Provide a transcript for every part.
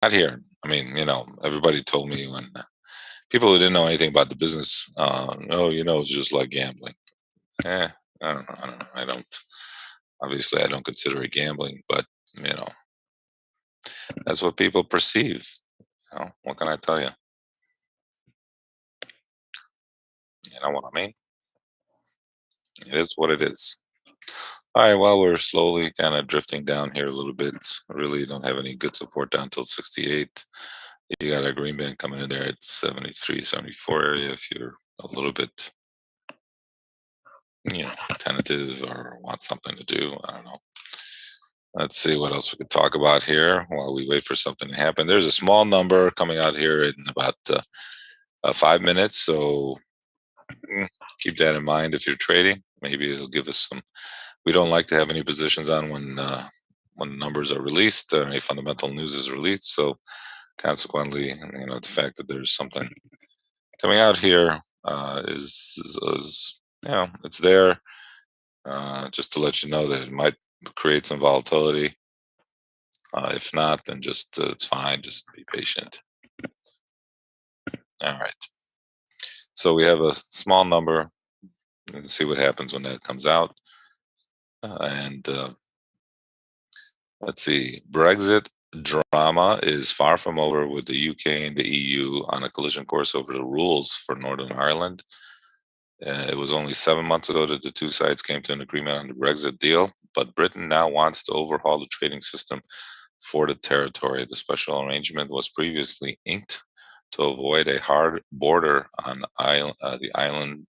Not here. I mean, everybody told me when people who didn't know anything about the business, no, it's just like gambling. Eh, I don't know. I don't know. I don't. Obviously, I don't consider it gambling, but you know, that's what people perceive. What can I tell you? You know what I mean? It is what it is. All right. Well, we're slowly kind of drifting down here a little bit. I really don't have any good support down till 68. You got a green band coming in there at 73, 74 area if you're a little bit, tentative or want something to do. I don't know. Let's see what else we could talk about here while we wait for something to happen. There's a small number coming out here in about 5 minutes. So mm, keep that in mind if you're trading. Maybe it'll give us some. We don't like to have any positions on when numbers are released or any fundamental news is released. So consequently, the fact that there's something coming out here is it's there just to let you know that it might create some volatility. If not, then just it's fine. Just be patient. All right. So we have a small number. And see what happens when that comes out. And let's see. Brexit drama is far from over with the UK and the EU on a collision course over the rules for Northern Ireland. It was only 7 months ago that the two sides came to an agreement on the Brexit deal, but Britain now wants to overhaul the trading system for the territory. The special arrangement was previously inked to avoid a hard border on the island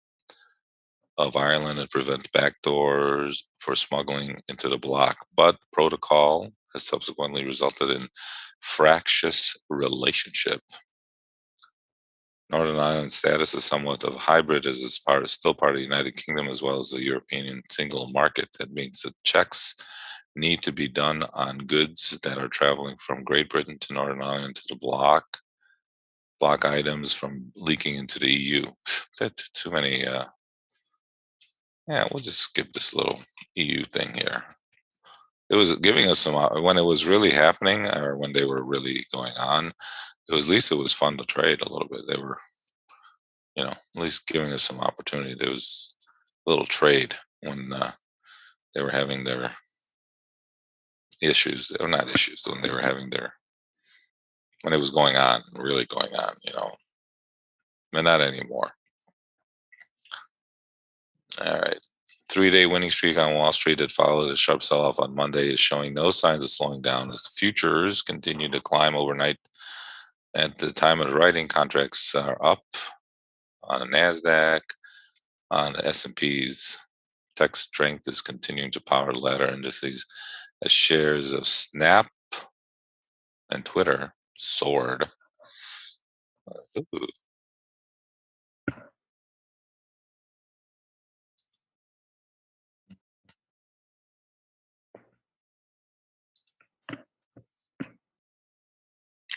of Ireland and prevent backdoors for smuggling into the bloc. But protocol has subsequently resulted in fractious relationship. Northern Ireland's status is somewhat of a hybrid as it's still part of the United Kingdom as well as the European single market. That means that checks need to be done on goods that are traveling from Great Britain to Northern Ireland to the block items from leaking into the EU. That too many. Yeah, we'll just skip this little EU thing here. It was giving us some when it was really happening or when they were really going on. It was at least it was fun to trade a little bit. They were at least giving us some opportunity. There was a little trade when they were having their issues, or not issues, when they were having their when it was going on, really going on. But not anymore. All right. 3-day winning streak on Wall Street that followed a sharp sell off on Monday is showing no signs of slowing down as futures continue to climb overnight. At the time of the writing, contracts are up on the NASDAQ, on the S&Ps. Tech strength is continuing to power ladder indices as shares of Snap and Twitter soared. Ooh.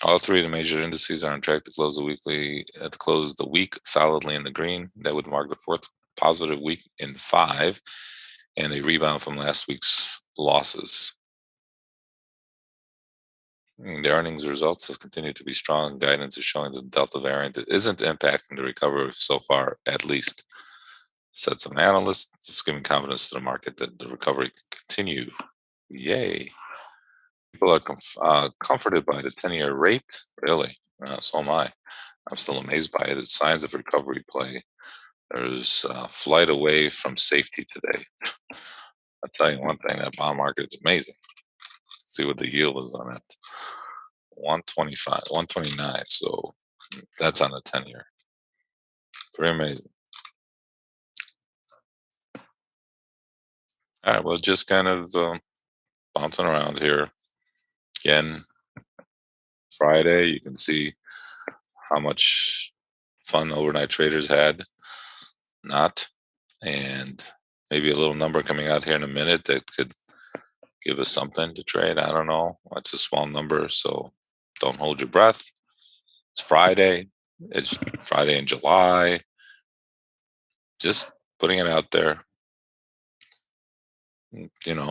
All three of the major indices are on track to close to close the week solidly in the green. That would mark the fourth positive week in 5 and a rebound from last week's losses. The earnings results have continued to be strong. Guidance is showing the Delta variant isn't impacting the recovery so far, at least, said some analysts. It's giving confidence to the market that the recovery can continue. Yay. People are comforted by the 10-year rate. Really? So am I. I'm still amazed by it. It's signs of recovery play. There's flight away from safety today. I'll tell you one thing, that bond market is amazing. Let's see what the yield is on it. 125, 129. So that's on the 10-year. Pretty amazing. All right, well, just kind of bouncing around here. Again, Friday, you can see how much fun overnight traders had. Not. And maybe a little number coming out here in a minute that could give us something to trade. I don't know. It's a small number, so don't hold your breath. It's Friday. It's Friday in July. Just putting it out there.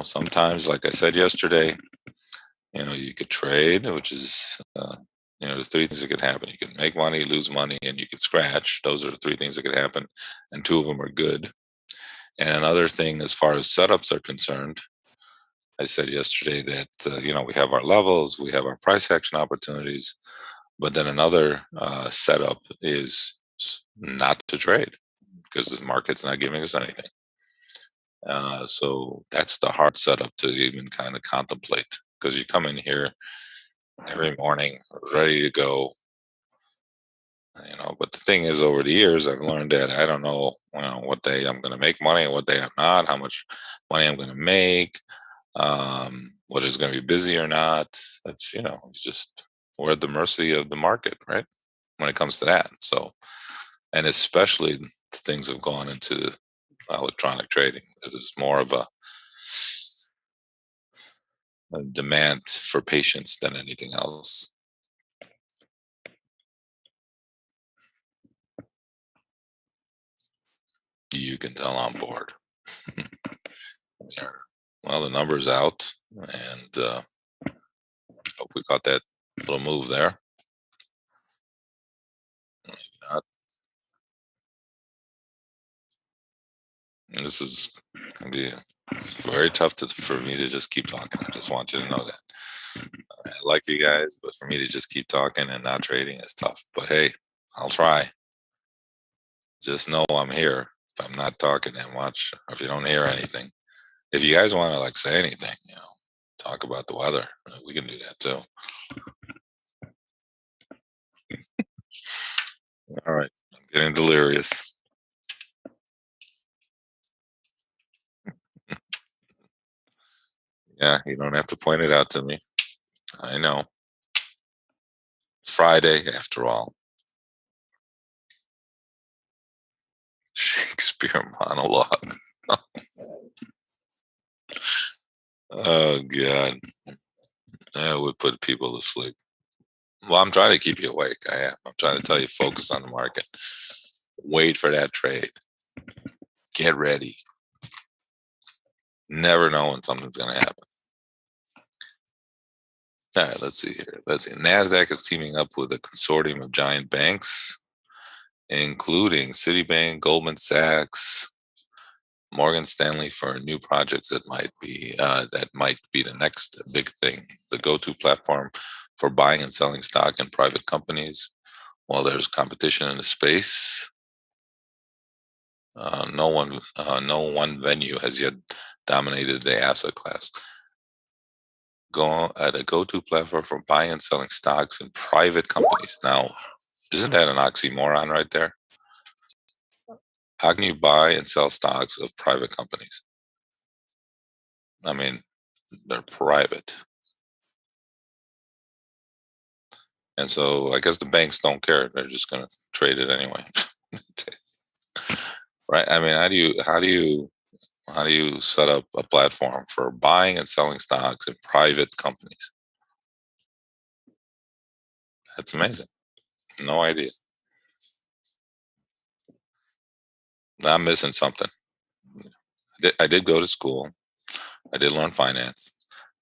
Sometimes, like I said yesterday, You could trade, which is, the three things that could happen. You can make money, lose money, and you could scratch. Those are the three things that could happen, and two of them are good. And another thing, as far as setups are concerned, I said yesterday that we have our levels, we have our price action opportunities, but then another setup is not to trade because the market's not giving us anything. So that's the hard setup to even kind of contemplate because you come in here every morning ready to go. But the thing is, over the years, I've learned that I don't know, what day I'm going to make money and what day I'm not, how much money I'm going to make, whether it's going to be busy or not. That's, it's just we're at the mercy of the market, right? When it comes to that. So, and especially things have gone into electronic trading. It is more of a demand for patience than anything else. You can tell I'm bored. Yeah. Well, the number's out, and hope we caught that little move there. Not, this is gonna be it's very tough for me to just keep talking. I just want you to know that I like you guys, but for me to just keep talking and not trading is tough. But hey, I'll try. Just know I'm here. If I'm not talking that much, or if you don't hear anything, if you guys want to like say anything, talk about the weather, we can do that too. All right, I'm getting delirious. Yeah, you don't have to point it out to me. I know. Friday, after all. Shakespeare monologue. Oh God, that would put people to sleep. Well, I'm trying to keep you awake. I am. I'm trying to tell you, focus on the market. Wait for that trade. Get ready. Never know when something's going to happen. All right, let's see here. Let's see. Nasdaq is teaming up with a consortium of giant banks, including Citibank, Goldman Sachs, Morgan Stanley, for new projects that might be the next big thing. The go-to platform for buying and selling stock in private companies. While there's competition in the space, no one venue has yet dominated the asset class. Go at a go-to platform for buying and selling stocks in private companies. Now, isn't that an oxymoron right there? How can you buy and sell stocks of private companies? I mean, they're private. And so I guess the banks don't care. They're just going to trade it anyway. Right? I mean, how do you set up a platform for buying and selling stocks in private companies? That's amazing. No idea. I'm missing something. I did go to school. I did learn finance.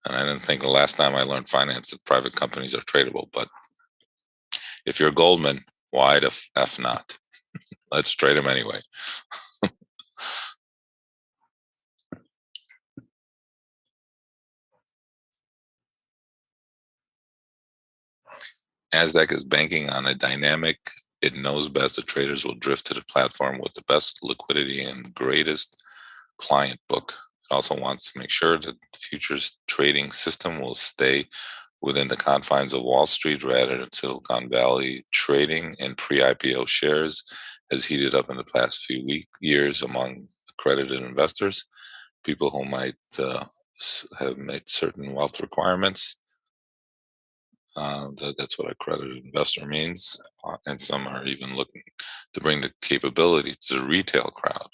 And I didn't think the last time I learned finance that private companies are tradable. But if you're Goldman, why the F not? Let's trade them anyway. Nasdaq is banking on a dynamic. It knows best that traders will drift to the platform with the best liquidity and greatest client book. It also wants to make sure that the futures trading system will stay within the confines of Wall Street rather than Silicon Valley. Trading in pre-IPO shares has heated up in the past few years among accredited investors, people who might have met certain wealth requirements. That's what accredited investor means. And some are even looking to bring the capability to the retail crowd.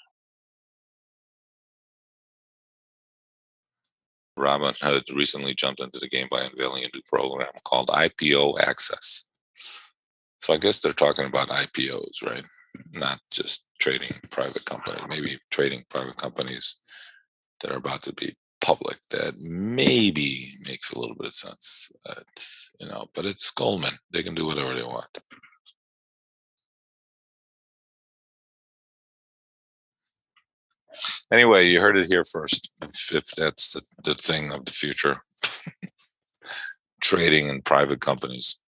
Robinhood recently jumped into the game by unveiling a new program called IPO Access. So I guess they're talking about IPOs, right? Not just trading private companies, maybe trading private companies that are about to be public that maybe makes a little bit of sense. But it's Goldman. They can do whatever they want. Anyway, you heard it here first. If that's the thing of the future, trading in private companies.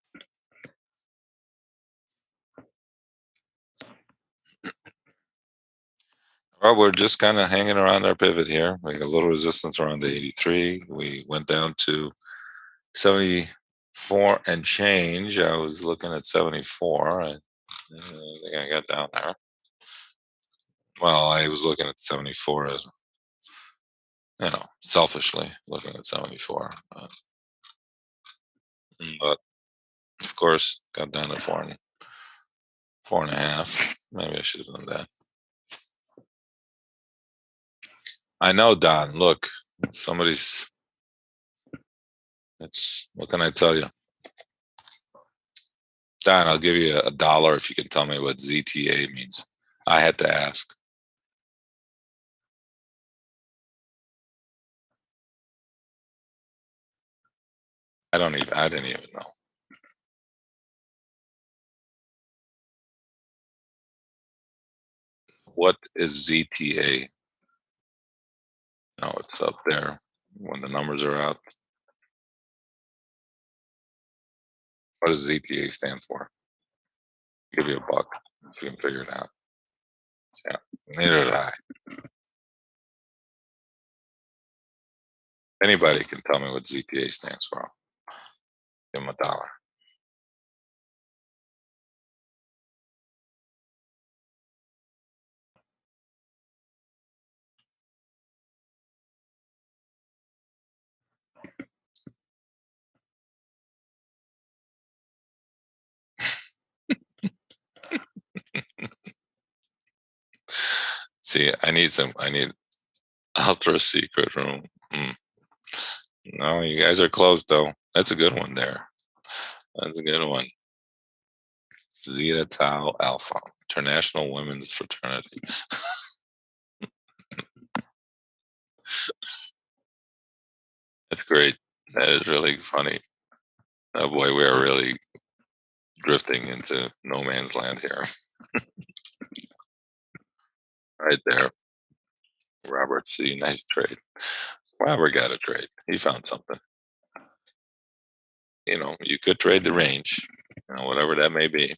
Well, we're just kind of hanging around our pivot here. We got a little resistance around the 83. We went down to 74 and change. I was looking at 74. I think I got down there. Well, I was looking at 74 as, selfishly looking at 74. But of course, got down to 4.5. Maybe I should have done that. I know, Don. Look, somebody's. It's what can I tell you, Don? I'll give you a dollar if you can tell me what ZTA means. I had to ask. I don't even. I didn't even know. What is ZTA? No, it's up there when the numbers are out. What does ZTA stand for? Give you a buck if you can figure it out. Yeah, neither did I. Anybody can tell me what ZTA stands for. Give them a dollar. See, I need some. I need ultra secret room. Hmm. No, you guys are close though. That's a good one there. That's a good one. Zeta Tau Alpha, International Women's Fraternity. That's great. That is really funny. Oh boy, we are really drifting into no man's land here. Right there. Robert C. Nice trade. Robert got a trade. He found something. You could trade the range, whatever that may be.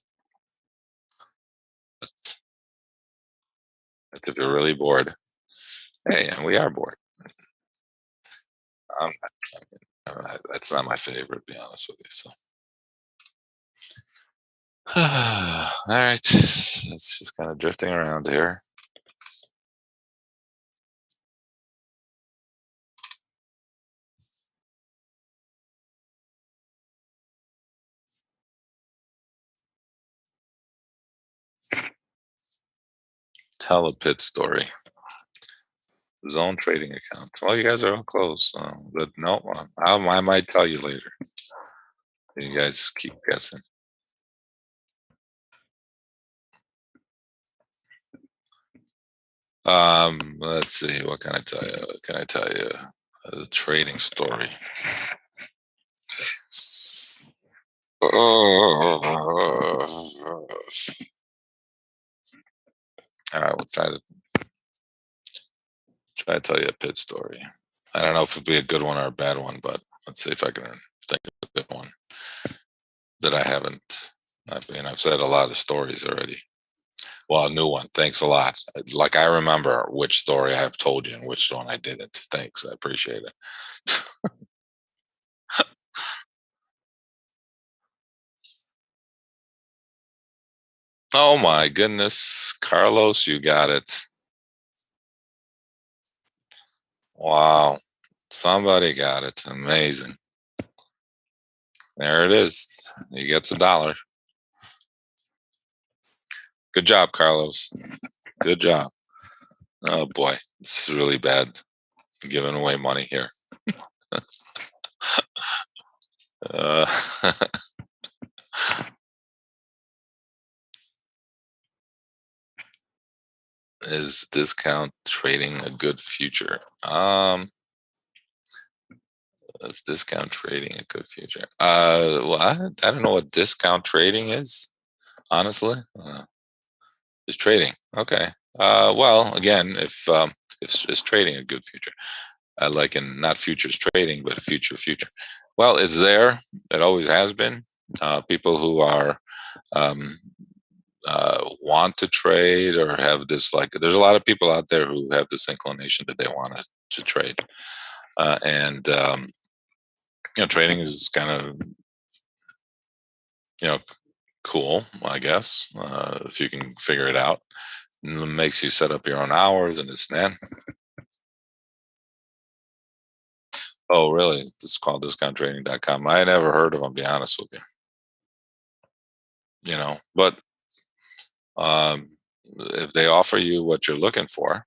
That's if you're really bored. Hey, and we are bored. I'm that's not my favorite, to be honest with you. So, all right, it's just kind of drifting around here. Tell a pit story. Zone trading account. Well, you guys are all close, but no, I might tell you later. You guys keep guessing. Let's see. What can I tell you? What can I tell you? The trading story. All right, we'll try to tell you a pit story. I don't know if it'd be a good one or a bad one, but let's see if I can think of a good one that I haven't. I've said a lot of stories already. Well, a new one. Thanks a lot. Like I remember which story I have told you and which one I didn't. Thanks. I appreciate it. Oh my goodness, Carlos, you got it. Wow. Somebody got it. Amazing. There it is. He gets a dollar. Good job, Carlos. Good job. Oh boy, this is really bad. Giving away money here. Uh, is discount trading a good future? Is discount trading a good future? Well, I don't know what discount trading is, honestly. Is trading okay? Well, again, if is trading a good future? Like in not futures trading, but future. Well, it's there. It always has been. People who are um, want to trade or have this like. There's a lot of people out there who have this inclination that they want to trade, and trading is kind of you know cool, I guess, if you can figure it out. And it makes you set up your own hours and this and that. Oh, really? It's called discounttrading.com. I never heard of them, be honest with you. But um, if they offer you what you're looking for,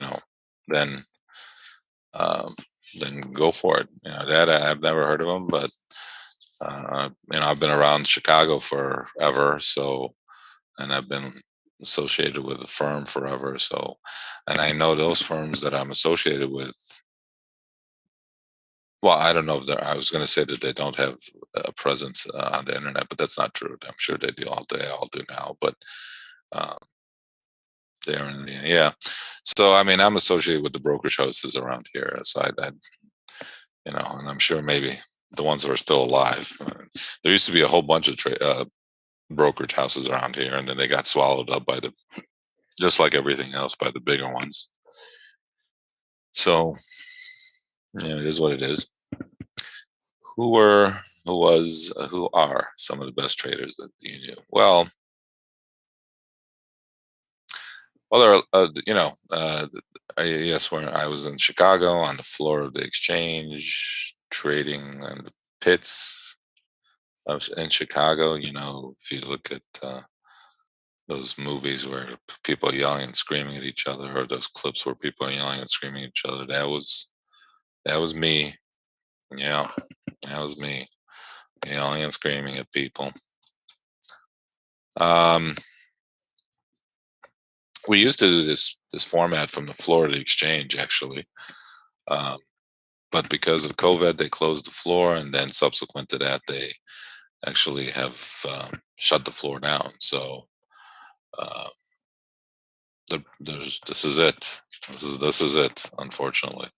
you know, then um, then go for it. That I've never heard of them, but I've been around Chicago forever, so and I've been associated with the firm forever. So, and I know those firms that I'm associated with. Well, I don't know if they're. I was going to say that they don't have a presence on the internet, but that's not true. I'm sure they do. They all do now, but um, they're in the yeah. So, I mean, I'm associated with the brokerage houses around here. So and I'm sure maybe the ones that are still alive. There used to be a whole bunch of brokerage houses around here, and then they got swallowed up by the just like everything else by the bigger ones. So, it is what it is. Who are some of the best traders that you knew? Well, there are, yes, when I was in Chicago on the floor of the exchange trading and the pits in Chicago. If you look at those movies where people are yelling and screaming at each other, or those clips where people are yelling and screaming at each other, that was me. Yeah, that was me yelling and screaming at people. Um, we used to do this format from the floor of the exchange, actually. Um, but because of COVID, they closed the floor, and then subsequent to that, they actually have shut the floor down. So uh, this is it. This is it. Unfortunately,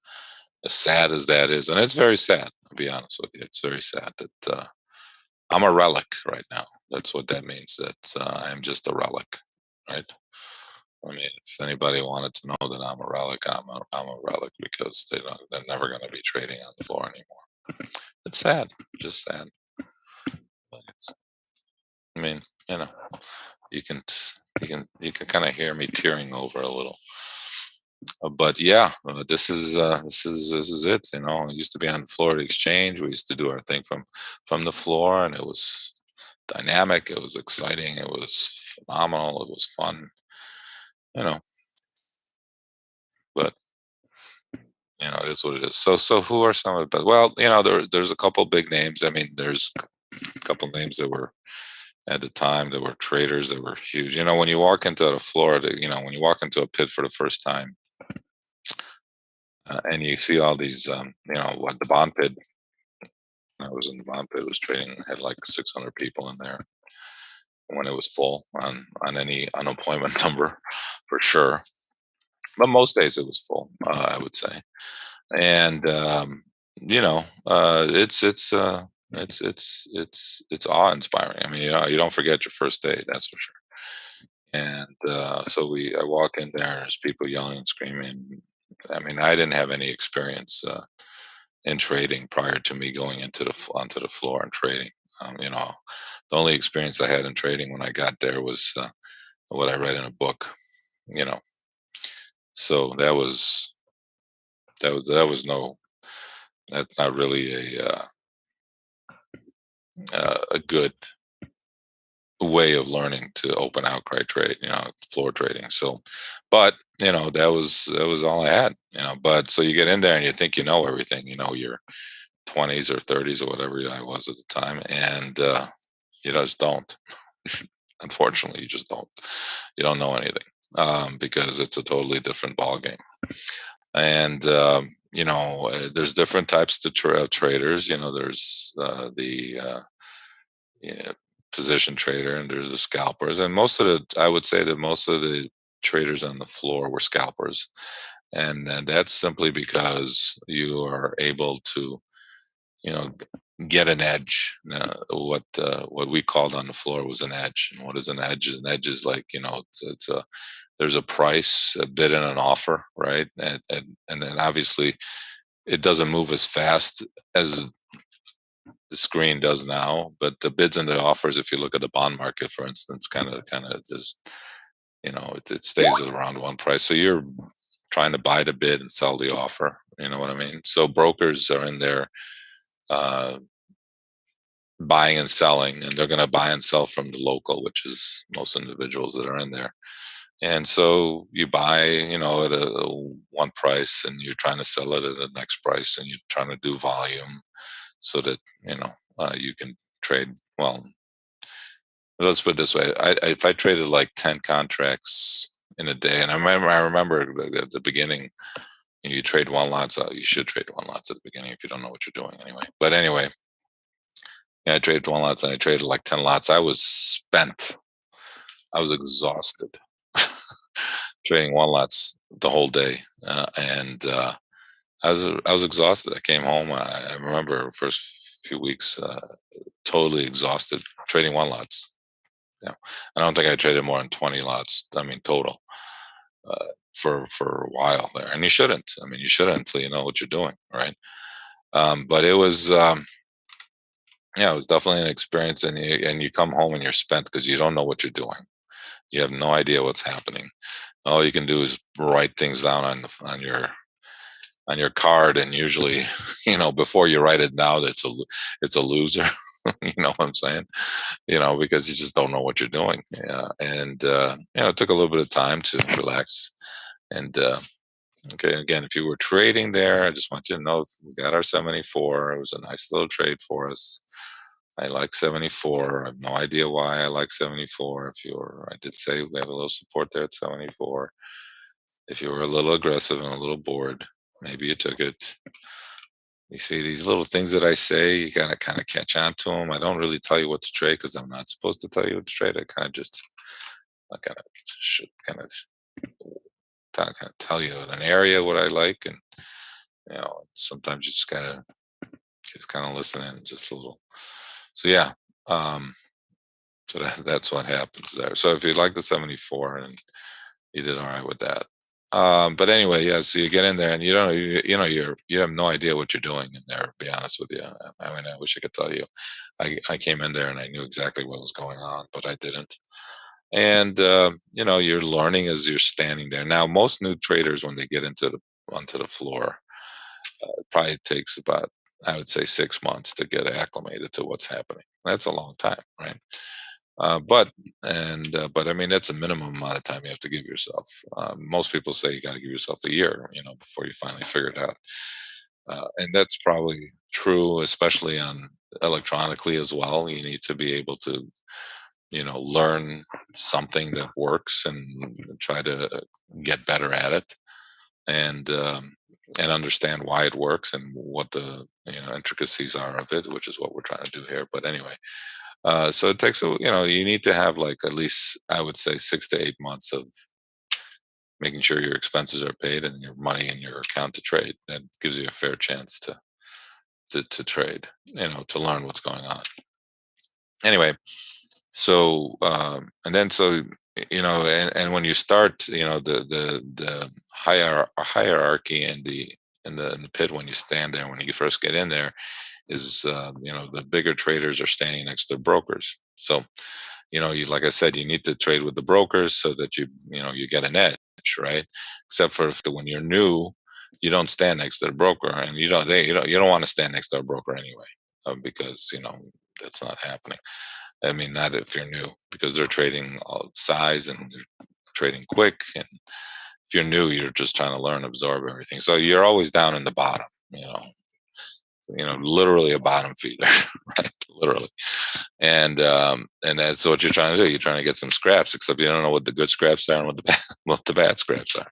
as sad as that is, and it's very sad. I'll be honest with you, it's very sad that I'm a relic right now. That's what that means. That I'm just a relic, right? I mean, if anybody wanted to know that I'm a relic, I'm a relic because they're never going to be trading on the floor anymore. It's sad, just sad. But I mean, you know, you can kind of hear me tearing over a little. But yeah, this is it. I used to be on the floor of the exchange. We used to do our thing from the floor, and it was dynamic. It was exciting. It was phenomenal. It was fun. You know, but it is what it is. So who are some of the best? Well, there's a couple big names. I mean, there's a couple names that were at the time that were traders that were huge. When you walk into the floor, when you walk into a pit for the first time, and you see all these, what the bond pit. I was in the bond pit, was trading, had like 600 people in there when it was full on any unemployment number, for sure. But most days it was full, I would say. And it's awe inspiring. I mean, you don't forget your first day, that's for sure. And so I walk in there, there's people yelling and screaming. I mean, I didn't have any experience in trading prior to me going onto the floor and trading. The only experience I had in trading when I got there was what I read in a book. You know, so that was no, that's not really a good way of learning to open outcry trade, floor trading. So, but that was all I had, but so you get in there and you think you know everything, your 20s or 30s or whatever I was at the time, and you just don't. Unfortunately, you just don't. You don't know anything because it's a totally different ball game. And there's different types of traders. There's the yeah, position trader, and there's the scalpers, and I would say that most of the traders on the floor were scalpers, and that's simply because you are able to, you know, get an edge. What we called on the floor was an edge. And what is an edge? An edge is like, it's a there's a price, a bid and an offer, right? And then obviously it doesn't move as fast as the screen does now, but the bids and the offers, if you look at the bond market, for instance, kind of just, it stays around one price. So you're trying to buy the bid and sell the offer. You know what I mean? So brokers are in there uh, buying and selling, and they're going to buy and sell from the local, which is most individuals that are in there. And so you buy, at one price, and you're trying to sell it at the next price, and you're trying to do volume so that you can trade. Well, let's put it this way: if I traded like 10 contracts in a day, and I remember at the beginning, you trade one lots. You should trade one lots at the beginning if you don't know what you're doing, anyway. But anyway, yeah, I traded one lots, and I traded like 10 lots. I was spent. I was exhausted trading one lots the whole day, and I was exhausted. I came home. I remember first few weeks totally exhausted trading one lots. Yeah, I don't think I traded more than 20 lots. I mean total for a while there, and you shouldn't. I mean, you shouldn't until you know what you're doing, right? But it was. Yeah, it was definitely an experience, and you come home and you're spent because you don't know what you're doing. You have no idea what's happening. All you can do is write things down on your card, and usually, before you write it down, it's a loser. You know what I'm saying? Because you just don't know what you're doing. Yeah, and it took a little bit of time to relax. And okay, again, if you were trading there, I just want you to know we got our 74. It was a nice little trade for us. I like 74. I have no idea why I like 74. I did say we have a little support there at 74. If you were a little aggressive and a little bored, maybe you took it. You see these little things that I say, you gotta kind of catch on to them. I don't really tell you what to trade because I'm not supposed to tell you what to trade. I kind of should kind of tell you in an area what I like, and sometimes you just kind of listen in just a little. So yeah, um, so that's what happens there. So if you like the 74, and you did all right with that. But anyway, yeah. So you get in there, and you have no idea what you're doing in there. To be honest with you, I mean, I wish I could tell you. I came in there and I knew exactly what was going on, but I didn't. And you're learning as you're standing there. Now, most new traders, when they get onto the floor, it probably takes about, I would say, 6 months to get acclimated to what's happening. That's a long time, right? But I mean, that's a minimum amount of time you have to give yourself. Most people say you got to give yourself a year, before you finally figure it out. And that's probably true, especially on electronically as well. You need to be able to, learn something that works and try to get better at it, and understand why it works and what the intricacies are of it, which is what we're trying to do here. But anyway, so it takes you need to have like at least, I would say, 6 to 8 months of making sure your expenses are paid and your money in your account to trade. That gives you a fair chance to trade, to learn what's going on. Anyway, so and then so and when you start, the hierarchy in the pit, when you stand there, when you first get in there, is the bigger traders are standing next to brokers. So you, like I said, you need to trade with the brokers so that you get an edge, right? Except for when you're new, you don't stand next to the broker, and you don't want to stand next to a broker anyway, because that's not happening. I mean, not if you're new, because they're trading all size and they're trading quick. And if you're new, you're just trying to learn, absorb everything. So you're always down in the bottom, literally a bottom feeder, right? Literally. And that's what you're trying to do. You're trying to get some scraps, except you don't know what the good scraps are and what the bad scraps are,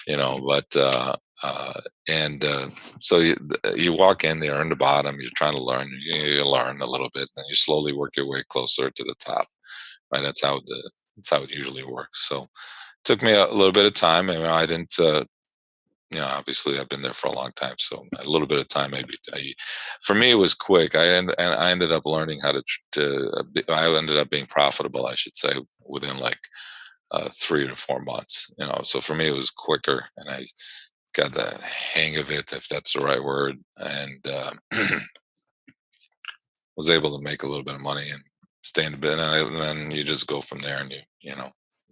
But Uh, and so you walk in there in the bottom, you're trying to learn, you learn a little bit, then you slowly work your way closer to the top. Right? That's how it usually works. So took me a little bit of time. And I didn't, obviously I've been there for a long time, so a little bit of time maybe. For me, it was quick. And I ended up learning how I ended up being profitable, I should say, within like 3 to 4 months. So for me, it was quicker, and I got the hang of it, if that's the right word, and was able to make a little bit of money and stay in the bit, and then you just go from there, and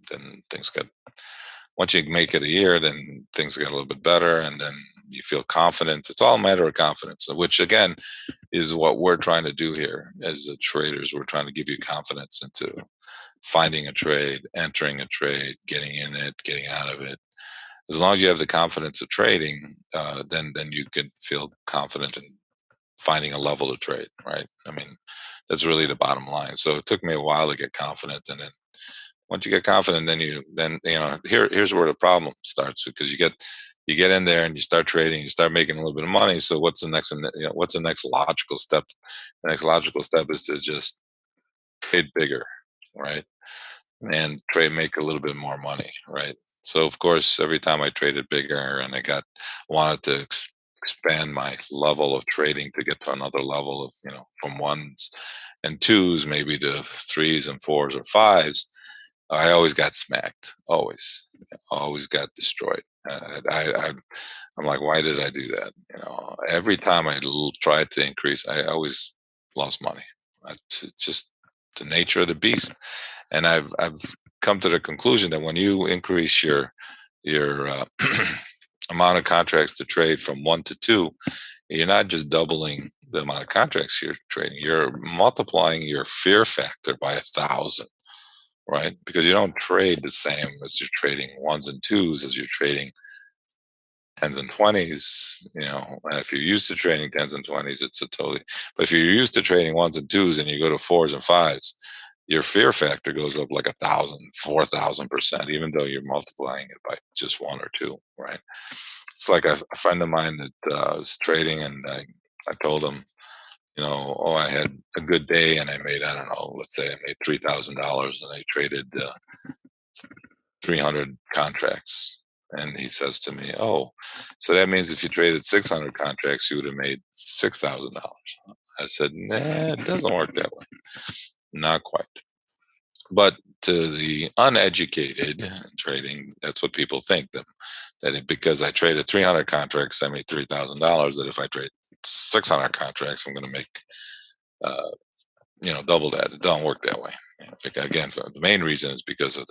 then things get once you make it a year, then things get a little bit better, and then you feel confident. It's all a matter of confidence, which again is what we're trying to do here as the traders. We're trying to give you confidence into finding a trade, entering a trade, getting in it, getting out of it. As long as you have the confidence of trading, then you can feel confident in finding a level to trade, right? I mean, that's really the bottom line. So it took me a while to get confident, and then once you get confident, then here's where the problem starts, because you get in there and you start trading, you start making a little bit of money. So what's the next logical step? The next logical step is to just trade bigger, right? And trade make a little bit more money, right? So of course, every time I traded bigger and I wanted to expand my level of trading to get to another level of, from ones and twos maybe to threes and fours or fives, I always got smacked. Always got destroyed. I'm like, why did I do that? Every time tried to increase, I always lost money. It's just the nature of the beast. And I've come to the conclusion that when you increase your amount of contracts to trade from one to two, you're not just doubling the amount of contracts you're trading. You're multiplying your fear factor by 1,000, right? Because you don't trade the same as you're trading ones and twos as you're trading tens and twenties. If you're used to trading tens and twenties, it's a totally. But if you're used to trading ones and twos and you go to fours and fives, your fear factor goes up like 1,000, 4,000%, even though you're multiplying it by just one or two, right? It's like a friend of mine that was trading, and I told him, oh, I had a good day and I made, I don't know, let's say I made $3,000, and I traded 300 contracts. And he says to me, oh, so that means if you traded 600 contracts, you would have made $6,000. I said, nah, it doesn't work that way. Not quite. But to the uneducated trading, that's what people think, because I traded 300 contracts, I made $3,000. That if I trade 600 contracts, I'm going to make double that. It don't work that way. Again, the main reason is because of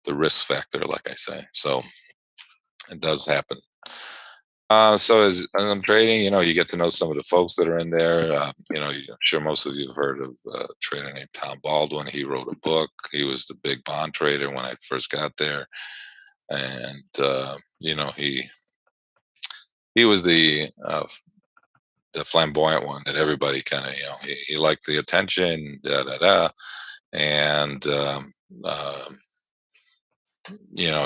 the risk factor, like I say. So it does happen. So as I'm trading, you get to know some of the folks that are in there. I'm sure most of you have heard of a trader named Tom Baldwin. He wrote a book. He was the big bond trader when I first got there, and he was the flamboyant one that everybody kind of, he liked the attention, da da da, and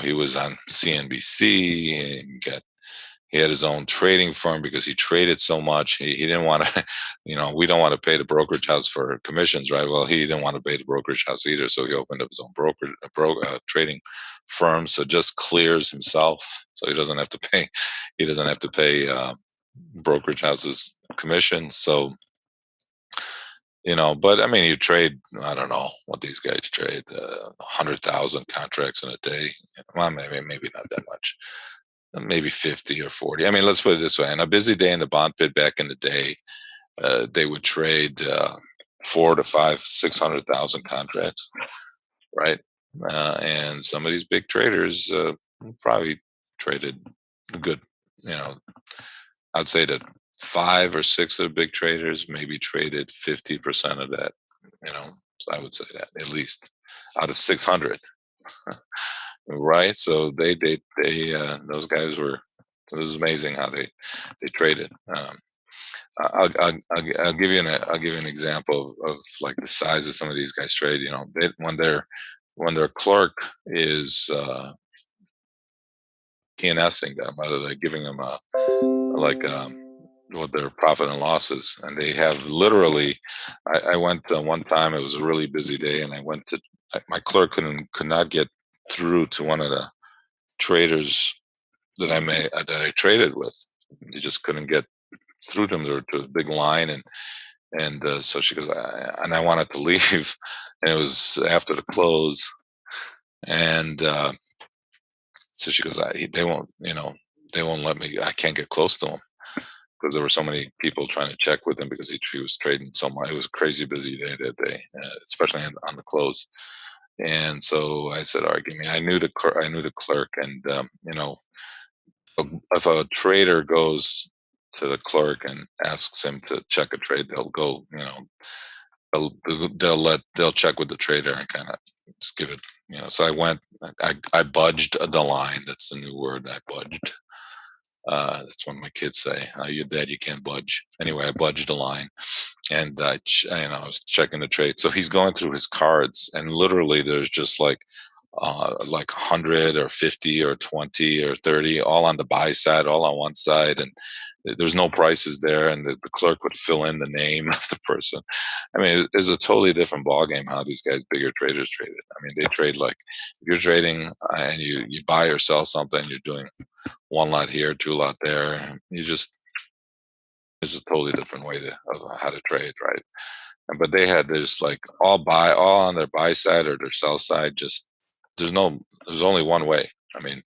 he was on CNBC and he had his own trading firm because he traded so much. He didn't want to, we don't want to pay the brokerage house for commissions, right? Well, he didn't want to pay the brokerage house either, so he opened up his own trading firm. So just clears himself, so he doesn't have to pay. He doesn't have to pay brokerage houses commission. So but I mean, you trade, I don't know what these guys trade, 100,000 contracts in a day. Well, maybe not that much, maybe 50 or 40. I mean, let's put it this way: on a busy day in the bond pit back in the day, they would trade 4 to 5, 600,000 contracts, right? And some of these big traders probably traded good, you know, I'd say that 5 or 6 of the big traders maybe traded 50% of that. So I would say that at least out of 600, right? So those guys were. It was amazing how they traded. I'll give you an example of like the size of some of these guys trade. When their clerk is P&Sing them, they're giving them like what their profit and losses, and they have literally. I went one time. It was a really busy day, and I went to my clerk could not get through to one of the traders that I traded with. He just couldn't get through them. There was a big line, and so she goes, and I wanted to leave, and it was after the close, and so she goes, they won't, they won't let me. I can't get close to him because there were so many people trying to check with him because he was trading so much. It was a crazy busy day that day, especially on the close. And so I said, "All right, give me." I knew the clerk, and if a trader goes to the clerk and asks him to check a trade, they'll go, they'll check with the trader and kind of just give it, So I went, I budged the line. That's the new word. I budged. That's when my kids say, "You're dead. You can't budge." Anyway, I budged the line, and I was checking the trade. So he's going through his cards, and literally, there's just like 100 or 50 or 20 or 30 all on the buy side, all on one side, and there's no prices there, and the clerk would fill in the name of the person. I mean, it's a totally different ballgame how these guys, bigger traders, trade it. I mean, they trade like if you're trading and you buy or sell something, you're doing one lot here, two lot there. You just it's a totally different way of how to trade, right? But they had this like all on their buy side or their sell side. Just there's only one way. I mean,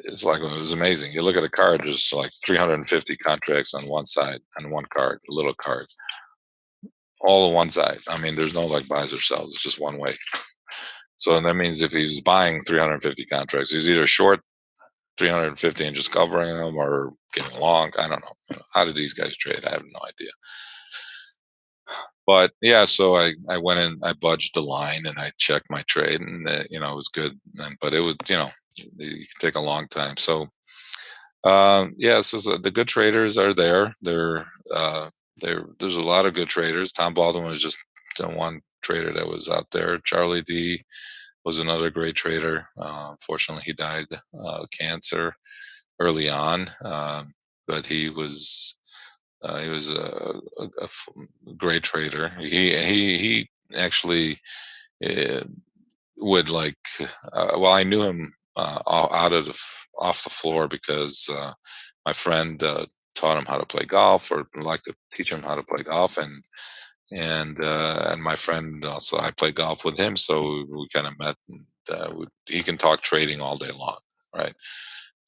it's like it was amazing. You look at a card, there's like 350 contracts on one side on one card, a little card, all on one side. I mean, there's no like buys or sells. It's just one way. So that means if he's buying 350 contracts, he's either short 350 and just covering them or getting long. I don't know. How did these guys trade? I have no idea. But yeah, so I went in, I budged the line, and I checked my trade, and it was good. But it was it can take a long time. So yeah, so the good traders are there. There's a lot of good traders. Tom Baldwin was just the one trader that was out there. Charlie D was another great trader. Unfortunately, he died of cancer early on, but he was great trader. He actually uh, would like. Well, I knew him off the floor because my friend taught him how to play golf, or liked to teach him how to play golf, and my friend also, I played golf with him, so we kind of met. And, he can talk trading all day long, right?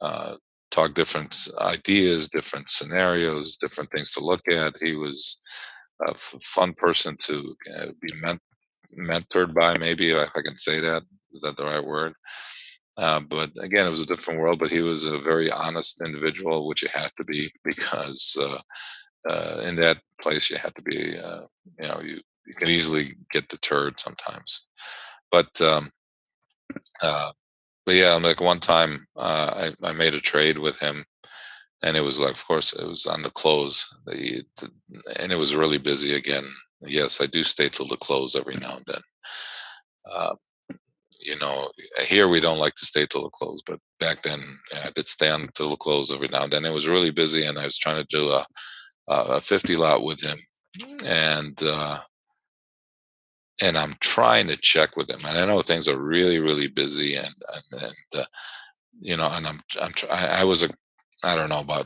Uh, Talk different ideas, different scenarios, different things to look at. He was a fun person to be mentored by, maybe if I can say that. Is that the right word? But again, it was a different world. But he was a very honest individual, which you have to be because in that place you have to be. You can easily get deterred sometimes. But uh, but yeah, like one time I made a trade with him, and it was like, of course, it was on the close, and it was really busy again. Yes, I do stay till the close every now and then. Uh, you know, Here we don't like to stay till the close, but back then I did stay on till the close every now and then. It was really busy, and I was trying to do a 50 lot with him, and and I'm trying to check with him, and I know things are really, really busy, and I was I don't know, about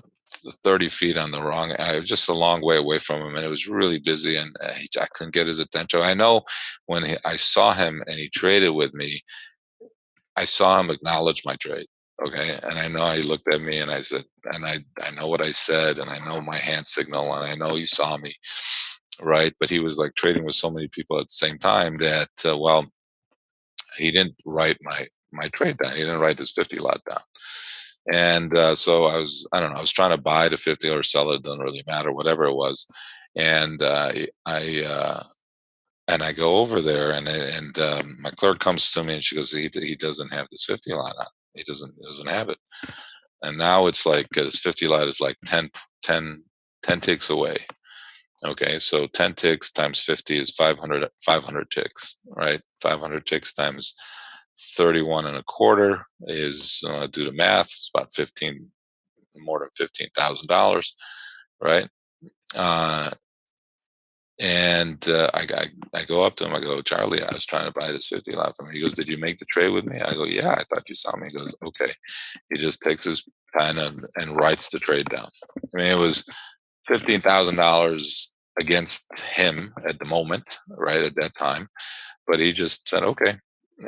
30 feet on the wrong. I was just a long way away from him, and it was really busy, and I couldn't get his attention. I know when I saw him and he traded with me, I saw him acknowledge my trade. Okay, and I know he looked at me, and I said, and I know what I said, and I know my hand signal, and I know he saw me, right? But he was like trading with so many people at the same time that well, he didn't write my trade down. He didn't write his 50 lot down. And so I don't know, I was trying to buy the 50 or sell it, doesn't really matter, whatever it was. And I go over there, and my clerk comes to me, and she goes, he doesn't have this 50 lot on. He doesn't have it. And now it's like this 50 lot is like 10 ticks away. Okay, so 10 ticks times 50 is 500 ticks, right? 500 ticks times 31 and a quarter is, do the math, it's about 15, more than $15,000, right? Uh, and I go up to him. I go, Charlie, I was trying to buy this 50 lot from you. He goes, did you make the trade with me? I go, yeah, I thought you saw me. He goes, okay. He just takes his pen and writes the trade down. I mean, it was $15,000 against him at the moment, right at that time. But he just said, okay,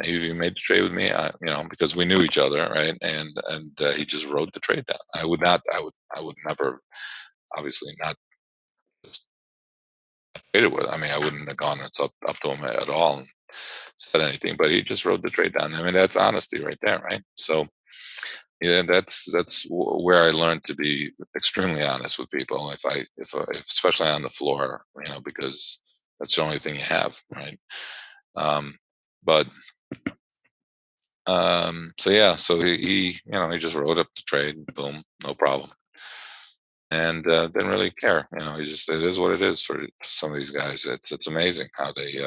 you made the trade with me, because we knew each other, right? And he just wrote the trade down. I would not, I would never, obviously not just trade it with. I mean, I wouldn't have gone up to him at all and said anything. But he just wrote the trade down. I mean, that's honesty right there, right? So yeah, that's where I learned to be extremely honest with people. If especially on the floor, because that's the only thing you have, right? Um, but so yeah, so he just wrote up the trade, boom, no problem, and didn't really care. He just, it is what it is for some of these guys. It's amazing how they.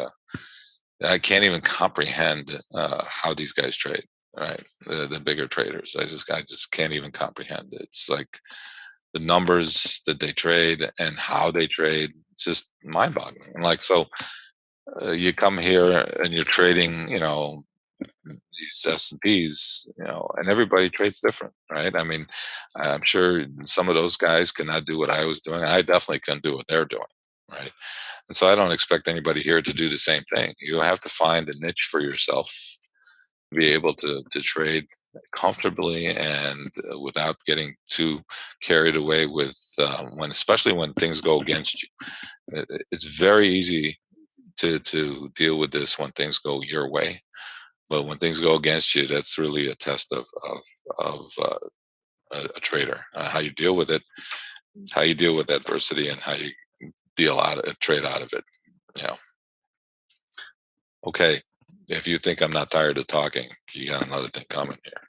I can't even comprehend how these guys trade. Right, the bigger traders. I just can't even comprehend. It's like the numbers that they trade and how they trade. It's just mind-boggling. And like so, you come here and you're trading, these S&Ps, and everybody trades different, right? I mean, I'm sure some of those guys cannot do what I was doing. I definitely couldn't do what they're doing, right? And so I don't expect anybody here to do the same thing. You have to find a niche for yourself to be able to trade comfortably and without getting too carried away with especially when things go against you. It's very easy to deal with this when things go your way, but when things go against you, that's really a test of a trader. How you deal with it, how you deal with adversity, and how you trade out of it. Yeah. Okay. If you think I'm not tired of talking, you got another thing coming here.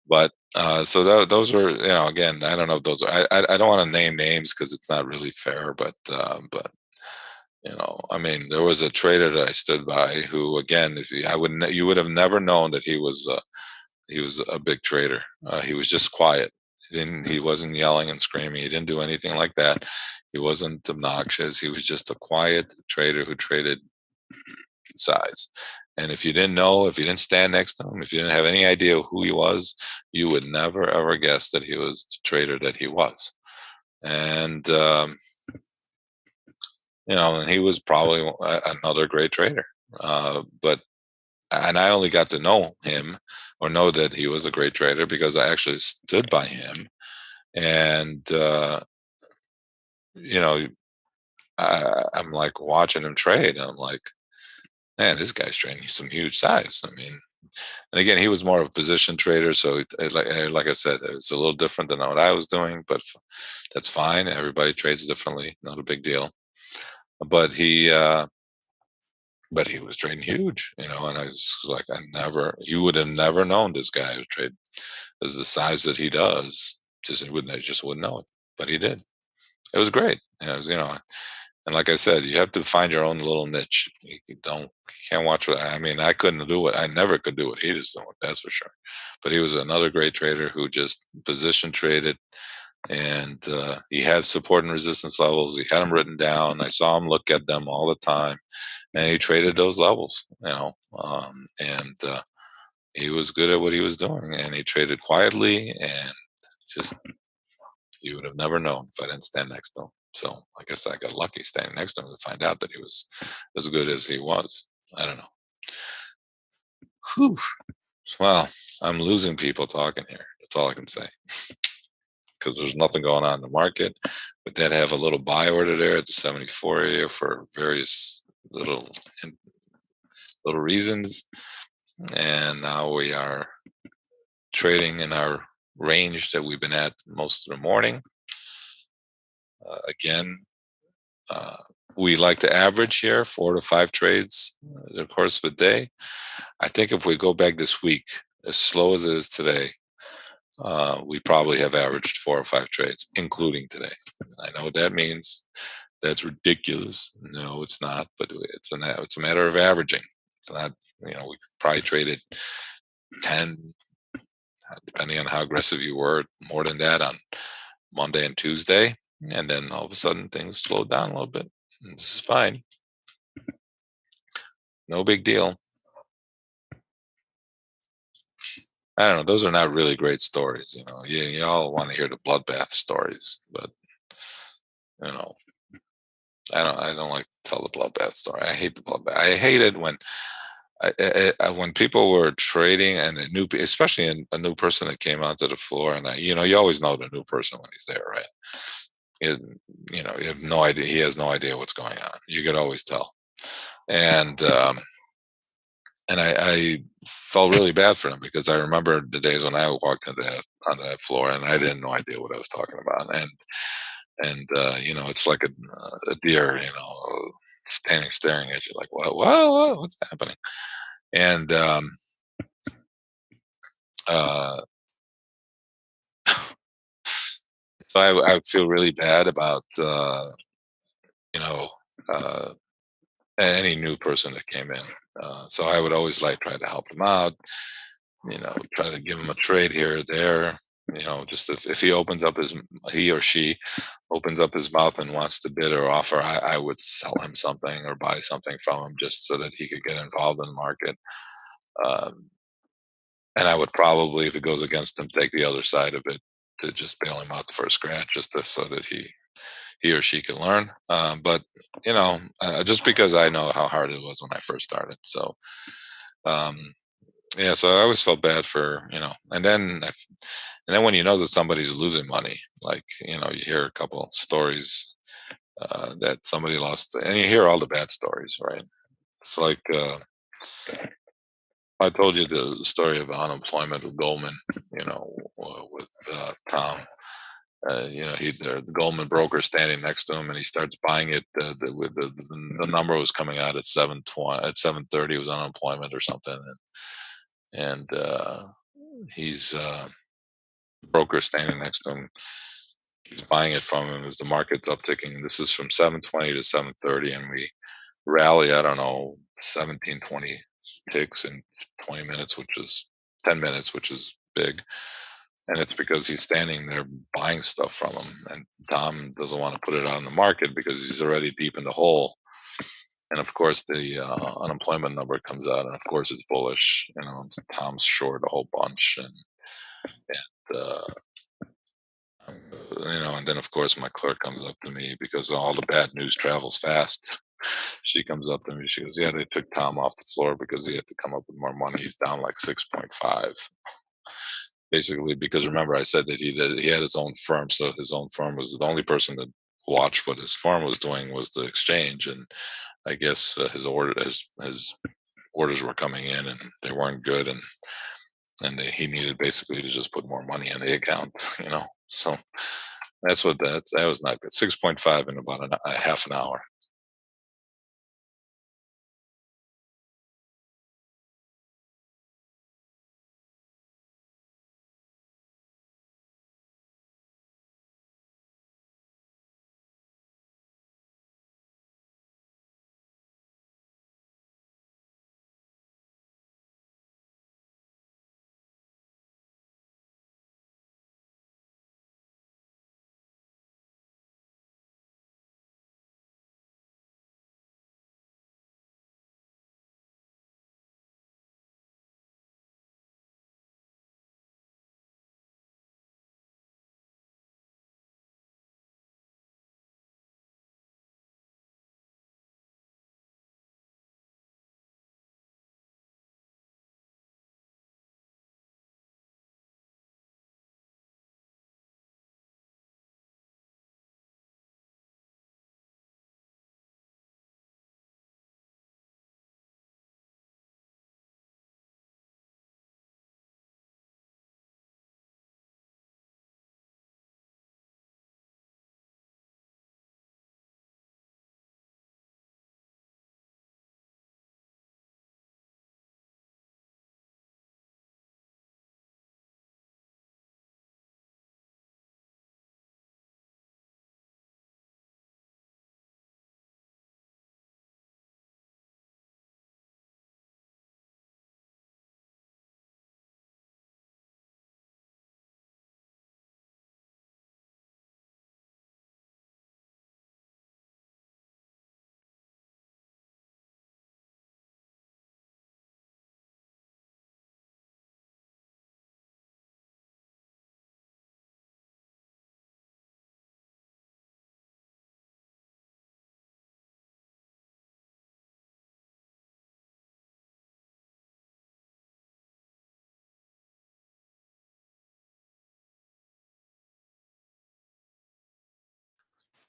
But so those were, again, I don't know if those are. I don't want to name names because it's not really fair. But I mean, there was a trader that I stood by who, again, if you would have never known that he was a big trader. He was just quiet. He wasn't yelling and screaming. He didn't do anything like that. He wasn't obnoxious. He was just a quiet trader who traded size. And if you didn't know, if you didn't stand next to him, if you didn't have any idea who he was, you would never ever guess that he was the trader that he was. And and he was probably another great trader. But and I only got to know him or know that he was a great trader because I actually stood by him, and you know, I'm like watching him trade, and I'm like, man, this guy's trading some huge size. I mean, and again, he was more of a position trader, so like I said, it was a little different than what I was doing, but that's fine. Everybody trades differently, not a big deal. But he was trading huge, and I was like, you would have never known this guy would trade as the size that he does. I just wouldn't know it, but he did. It was great. It was, and like I said, you have to find your own little niche. You can't watch what I mean. I couldn't do it. I never could do what he was doing. That's for sure. But he was another great trader who just position traded, and he had support and resistance levels. He had them written down. I saw him look at them all the time, and he traded those levels. And he was good at what he was doing, and he traded quietly, and just you would have never known if I didn't stand next to him. So I guess I got lucky standing next to him to find out that he was as good as he was. I don't know. Whew. Well, I'm losing people talking here. That's all I can say. Because there's nothing going on in the market. We did have a little buy order there at the 74 area for various little little reasons, and now we are trading in our range that we've been at most of the morning. Again, uh, we like to average here 4 to 5 trades in the course of a day. I think if we go back this week, as slow as it is today, we probably have averaged 4 or 5 trades, including today. I know what that means. That's ridiculous. No, it's not, but it's a matter of averaging. It's not, we could probably traded 10, depending on how aggressive you were, more than that on Monday and Tuesday. And then all of a sudden things slowed down a little bit. And this is fine. No big deal. I don't know. Those are not really great stories. You all want to hear the bloodbath stories, but you know, I don't like to tell the bloodbath story. I hate the bloodbath. I hate it when when people were trading and especially a new person that came onto the floor, and you always know the new person when he's there, right? It, you have no idea. He has no idea what's going on. You could always tell, and I felt really bad for him because I remember the days when I walked on that floor and I didn't no idea what I was talking about, and it's like a deer, standing staring at you like, what, what's happening? And uh, so I feel really bad about you know uh, any new person that came in. So I would always like try to help him out, try to give him a trade here or there. Just if he or she opens up his mouth and wants to bid or offer, I would sell him something or buy something from him just so that he could get involved in the market. Um, and I would probably, if it goes against him, take the other side of it to just bail him out for a scratch, so that he or she can learn. But just because I know how hard it was when I first started, so um, yeah, so I always felt bad for and then when you know that somebody's losing money, like you hear a couple stories that somebody lost, and you hear all the bad stories, right? It's like I told you the story of unemployment with Goldman, with Tom. The Goldman broker standing next to him, and he starts buying it. The number was coming out at 7:20, at 7:30 was unemployment or something, and he's broker standing next to him. He's buying it from him as the market's upticking. This is from 7:20 to 7:30, and we rally. I don't know, 17-20 ticks in 20 minutes, which is 10 minutes, which is big. And it's because he's standing there buying stuff from him, and Tom doesn't want to put it on the market because he's already deep in the hole. And of course, the unemployment number comes out, and of course, it's bullish. Tom's short a whole bunch, and and then of course my clerk comes up to me because all the bad news travels fast. She comes up to me. She goes, "Yeah, they took Tom off the floor because he had to come up with more money. He's down like 6.5." Basically, because remember I said that he had his own firm, so his own firm was the only person that watched what his firm was doing was the exchange, and I guess his orders were coming in and they weren't good, and he needed basically to just put more money in the account, So that was not good. 6.5 in about a half an hour.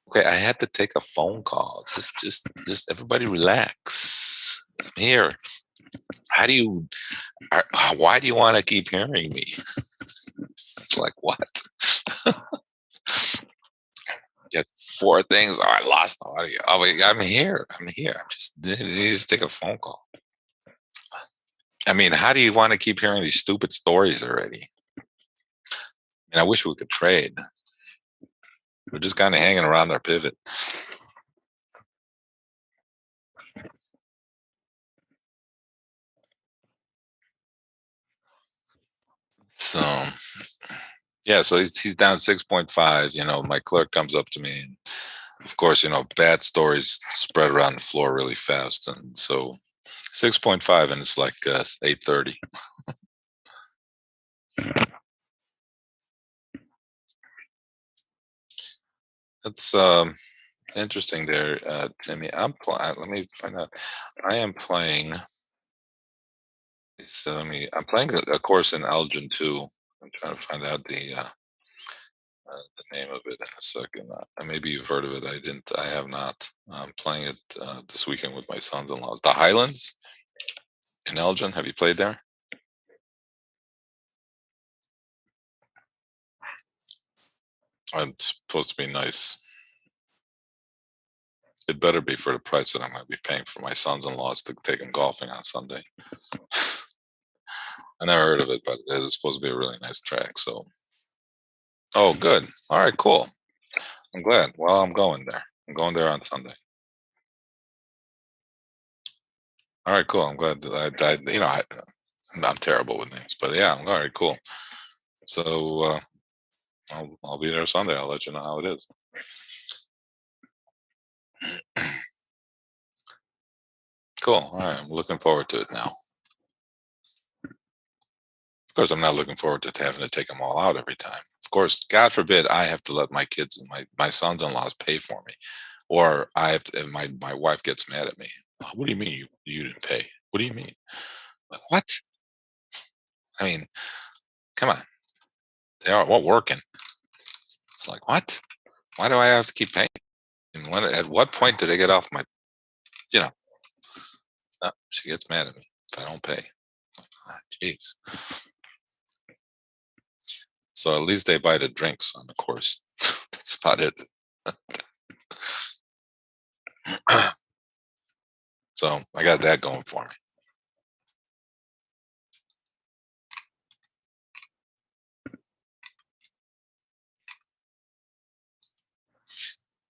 Okay, I had to take a phone call. Just everybody relax. I'm here. How do you? Why do you want to keep hearing me? It's like what? Get four things. Oh, I lost audio. Oh, wait, I'm here. I'm here. I'm just you just take a phone call. I mean, how do you want to keep hearing these stupid stories already? And I wish we could trade. We're just kind of hanging around our pivot. So yeah, so he's down 6.5. My clerk comes up to me, and of course, bad stories spread around the floor really fast, and so 6.5, and it's like 8:30. That's interesting there, Timmy. Let me find out. I am playing. So I'm playing a course in Elgin too. I'm trying to find out the name of it in a second. Maybe you've heard of it. I didn't. I have not. I'm playing it this weekend with my sons-in-laws. The Highlands in Elgin. Have you played there? It's supposed to be nice. It better be for the price that I'm going to be paying for my sons-in-laws to take them golfing on Sunday. I never heard of it, but it's supposed to be a really nice track. So, oh, good. All right, cool. I'm glad. Well, I'm going there. I'm going there on Sunday. All right, cool. I'm glad that I'm terrible with names, but yeah, I'm all right. Cool. So I'll be there Sunday. I'll let you know how it is. Cool. All right. I'm looking forward to it now. Of course, I'm not looking forward to having to take them all out every time. Of course, God forbid I have to let my kids, my sons-in-laws pay for me, or I have to, and my wife gets mad at me. "Oh, what do you mean you didn't pay? What do you mean? Like, what? I mean, come on. They are what working. It's like what? Why do I have to keep paying? And at what point do they get off my? You know, she gets mad at me if I don't pay. Jeez. So at least they buy the drinks on the course. That's about it. So I got that going for me.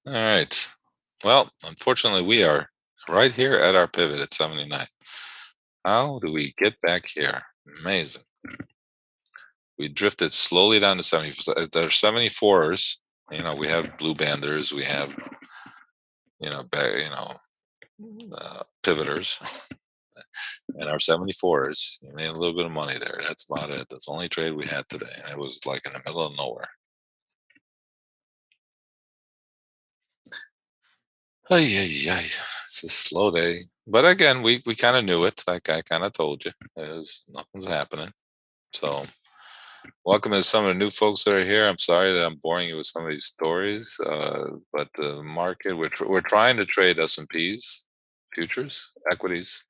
All right. Well, unfortunately, we are right here at our pivot at 79. How do we get back here? Amazing. We drifted slowly down to 70. There's 74s. We have blue banders. We have, pivoters. And our 74s. We made a little bit of money there. That's about it. That's the only trade we had today. And it was like in the middle of nowhere. Ay, ay, ay. It's a slow day. But again, we kind of knew it. Like I kind of told you. Nothing's happening. So welcome to some of the new folks that are here. I'm sorry that I'm boring you with some of these stories. But the market, we're trying to trade S&Ps, futures, equities.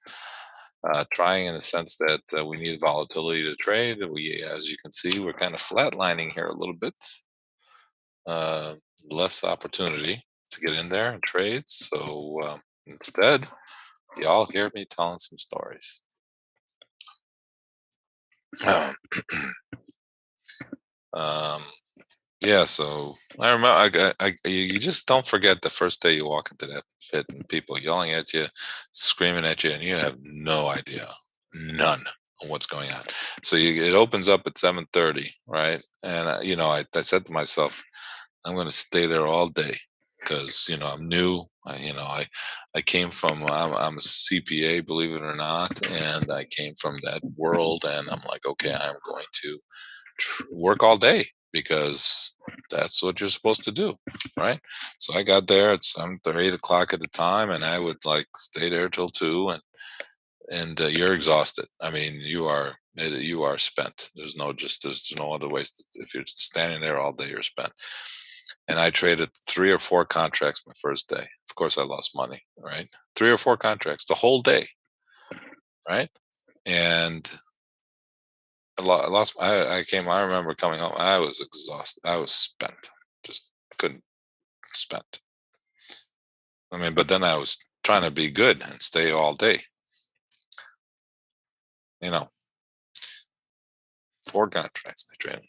Trying in the sense that we need volatility to trade. As you can see, we're kind of flatlining here a little bit. Uh, Less opportunity to get in there and trade. So instead, y'all hear me telling some stories. um, yeah, so I remember you just don't forget the first day you walk into that pit and people yelling at you, screaming at you, and you have no idea, none on what's going on. So it opens up at 7:30, right? And I said to myself, I'm going to stay there all day because I'm new. I came from I'm a CPA, believe it or not, and I came from that world, and I'm like, okay, I'm going to work all day because that's what you're supposed to do, right? So I got there at 7 or 8 o'clock at the time, and I would like stay there till 2, and you're exhausted. I mean, you are spent. There's no other ways. If you're standing there all day, you're spent. and I traded 3 or 4 contracts my first day. Of course, I lost money, right? 3 or 4 contracts the whole day, right? And I lost. I came. I remember coming home. I was exhausted. I was spent. Just couldn't spent. I mean, but then I was trying to be good and stay all day. You know, 4 contracts I traded,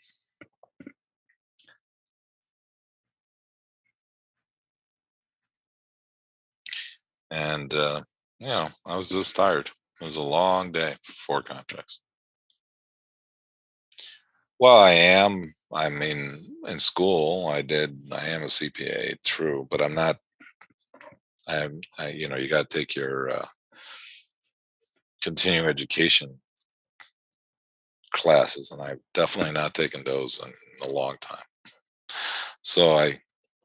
and I was just tired. It was a long day for 4 contracts. Well, I am. I mean, in school, I did. I am a CPA, true, but I'm not. You got to take your continuing education classes, and I've definitely not taken those in a long time. So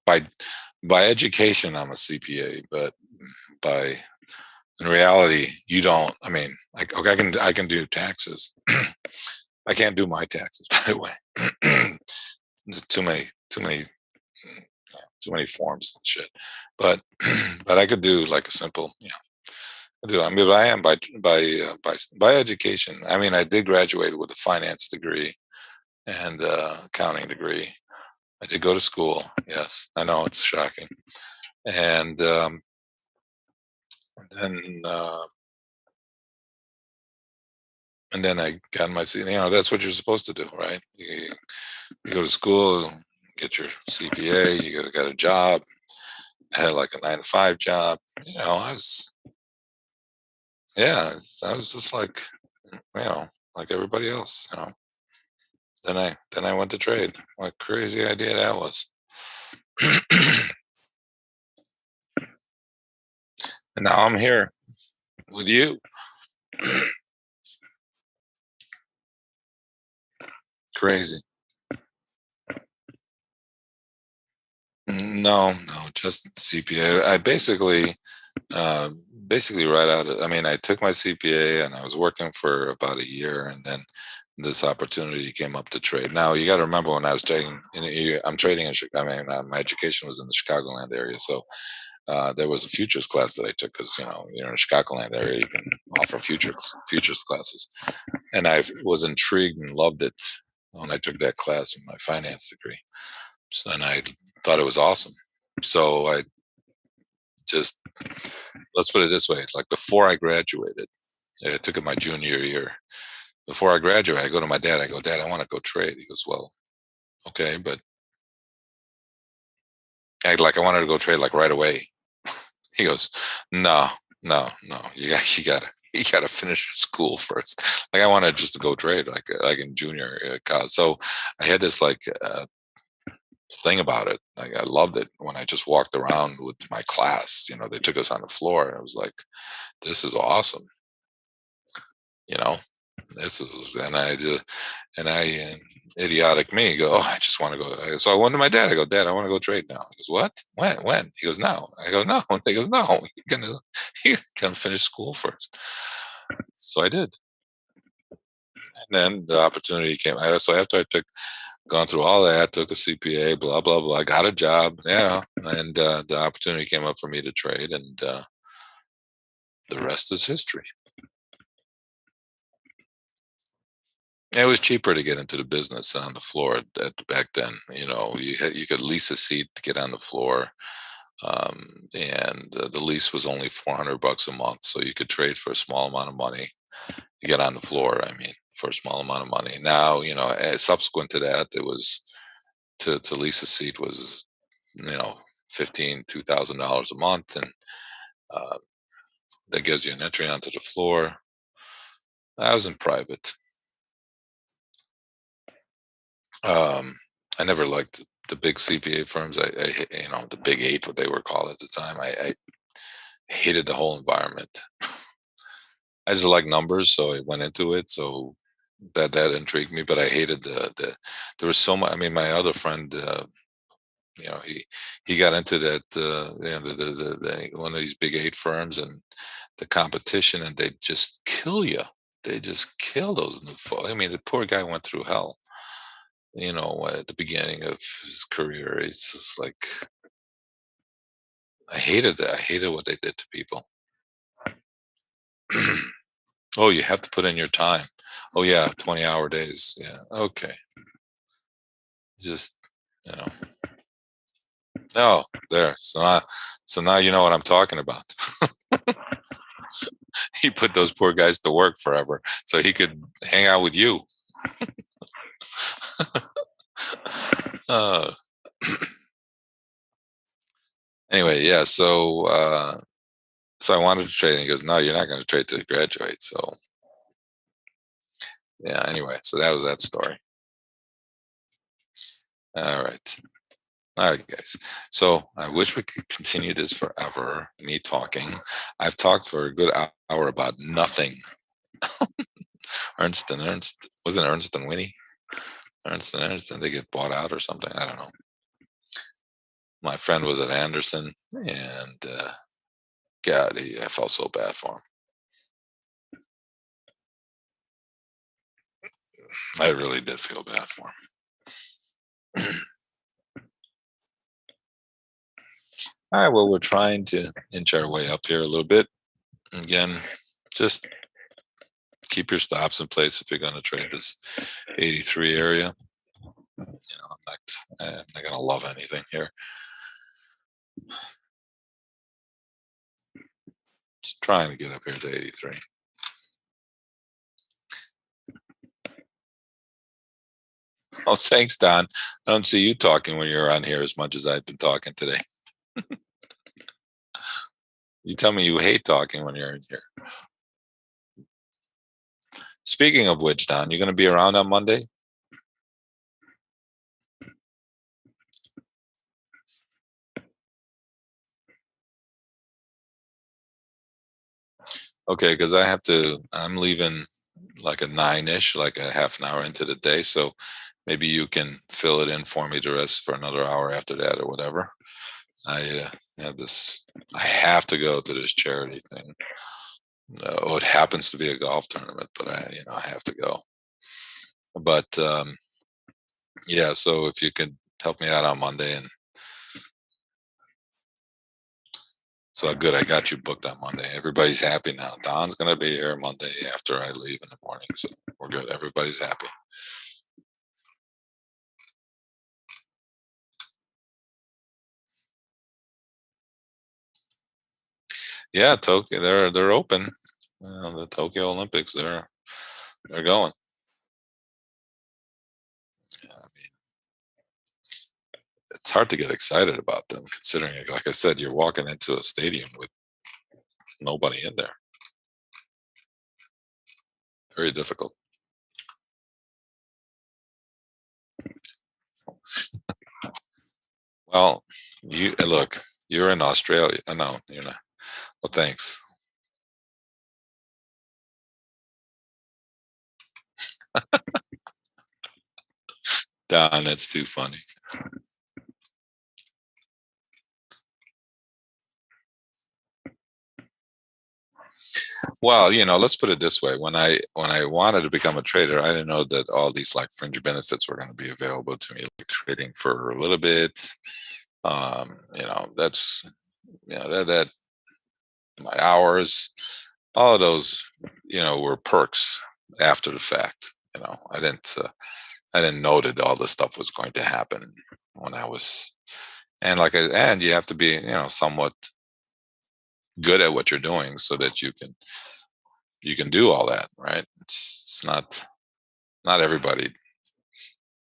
by by education, I'm a CPA, but by in reality, you don't. I mean, okay, I can do taxes. I can't do my taxes, by the way. There's too many forms and shit. But but I could do like a simple, I do. I mean, but I am by education. I mean, I did graduate with a finance degree and accounting degree. I did go to school. Yes, I know it's shocking. And then and then I got my that's what you're supposed to do, right? You go to school, get your CPA, you got a job. I had like a 9 to 5 job. I was I was just like like everybody else. Then I went to trade. What a crazy idea that was. And now I'm here with you. Crazy. No, no, just CPA. I uh, basically right out of, I mean, I took my CPA and I was working for about a year, and then this opportunity came up to trade. Now you got to remember when I was trading, I'm trading in Chicago. I mean, my education was in the Chicagoland area, so there was a futures class that I took because you're in the Chicagoland area, you can offer futures classes, and I was intrigued and loved it when I took that class in my finance degree. So, and I thought it was awesome. So I just let's put it this way: like before I graduated, I took it my junior year. Before I graduate, I go to my dad. I go, Dad, I want to go trade. He goes, Well, okay, but I wanted to go trade like right away. He goes, No, no, no. You gotta finish school first. Like I wanted just to go trade, like in junior college. So I had this like thing about it. Like I loved it when I just walked around with my class. They took us on the floor, and it was like, this is awesome. You know, this is, and I, idiotic me, go, oh, I just want to go. So I went to my dad. I go, Dad, I want to go trade now. He goes, what? When? He goes, now. I go, no. He goes, no. You're gonna finish school first. So I did, and then the opportunity came. So after I took gone through all that, took a CPA, blah blah blah. I got a job, and the opportunity came up for me to trade, and the rest is history. It was cheaper to get into the business on the floor back then. You could lease a seat to get on the floor, and the lease was only $400 a month, so you could trade for a small amount of money to get on the floor. I mean, for a small amount of money. Now, subsequent to that, it was to lease a seat was you know 15 $2,000 a month, and uh, that gives you an entry onto the floor. I was in private. Um, I never liked the big CPA firms. The big eight, what they were called at the time. I hated the whole environment. I just like numbers, so I went into it. So that intrigued me, but I hated the. There was so much. I mean, my other friend, he got into that. One of these big eight firms and the competition, and they just kill you. They just kill those new folks. I mean, the poor guy went through hell. At the beginning of his career, it's just like I hated that. I hated what they did to people. Oh, you have to put in your time. Oh yeah, 20-hour days. Yeah. Okay. Just you know. Oh, there. So now you know what I'm talking about. He put those poor guys to work forever so he could hang out with you. uh, anyway, yeah. So I wanted to trade, and he goes, "No, you're not going to trade till you graduate." So yeah. Anyway, so that was that story. All right. All right, guys. So I wish we could continue this forever. Me talking. I've talked for a good hour about nothing. Ernst and Ernst wasn't Ernst and Winnie. Ernst and Ernst, and they get bought out or something. I don't know. My friend was at Anderson, and God, I felt so bad for him. I really did feel bad for him. All right, well, we're trying to inch our way up here a little bit. Again, just keep your stops in place if you're going to trade this 83 area. I'm not going to love anything here. Just trying to get up here to 83. Oh, thanks, Don. I don't see you talking when you're on here as much as I've been talking today. You tell me you hate talking when you're in here. Speaking of which, Don, you're going to be around on Monday? Okay, because I'm leaving like a 9-ish, like a half an hour into the day. So maybe you can fill it in for me to rest for another hour after that or whatever. I have this, I have to go to this charity thing. It happens to be a golf tournament, but I have to go. But yeah, so if you could help me out on Monday, and so good, I got you booked on Monday. Everybody's happy now. Don's gonna be here Monday after I leave in the morning, so we're good. Everybody's happy. Yeah, Tokyo, they're open. The Tokyo Olympics, they're going. Yeah, I mean, it's hard to get excited about them, considering, like I said, you're walking into a stadium with nobody in there. Very difficult. Well, you look, you're in Australia. No, you're not. Well, thanks. Don, that's too funny. Well, let's put it this way. When I wanted to become a trader, I didn't know that all these like fringe benefits were going to be available to me, like trading for a little bit. That's that my hours, all of those, were perks after the fact. I didn't know that all this stuff was going to happen when I was, and you have to be, somewhat good at what you're doing so that you can do all that, right? It's not everybody.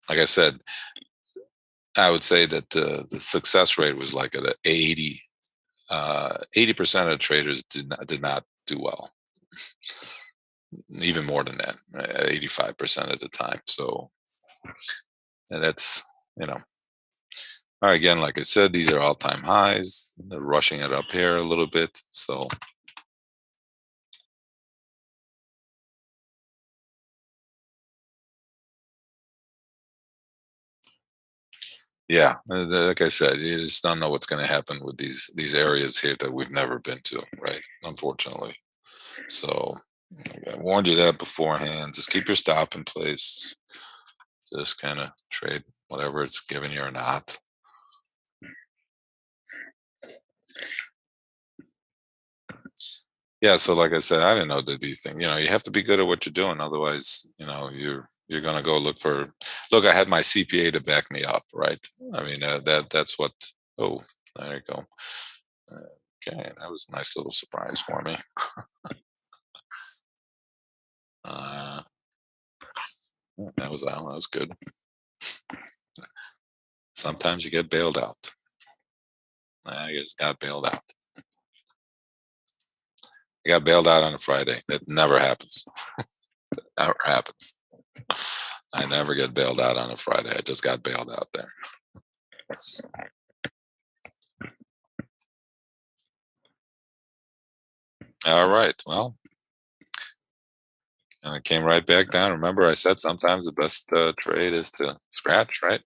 Like I said, I would say that the success rate was like at a 80% of traders did not do well, even more than that, 85% of the time. So, and that's, you know, all right, again, like I said, these are all-time highs. They're rushing it up here a little bit. So yeah, like I said, you just don't know what's going to happen with these areas here that we've never been to, right? Unfortunately. So I warned you that beforehand. Just keep your stop in place. Just kind of trade whatever it's giving you or not. Yeah, so like I said, I didn't know that these things. You have to be good at what you're doing, otherwise, you're gonna go look for. Look, I had my CPA to back me up, right? I mean, that's what. Oh, there you go. Okay, that was a nice little surprise for me. Uh, that was good. Sometimes you get bailed out. I just got bailed out. I got bailed out on a Friday. That never happens. Never happens. I never get bailed out on a Friday. I just got bailed out there. All right. Well, and it came right back down. Remember, I said sometimes the best trade is to scratch, right?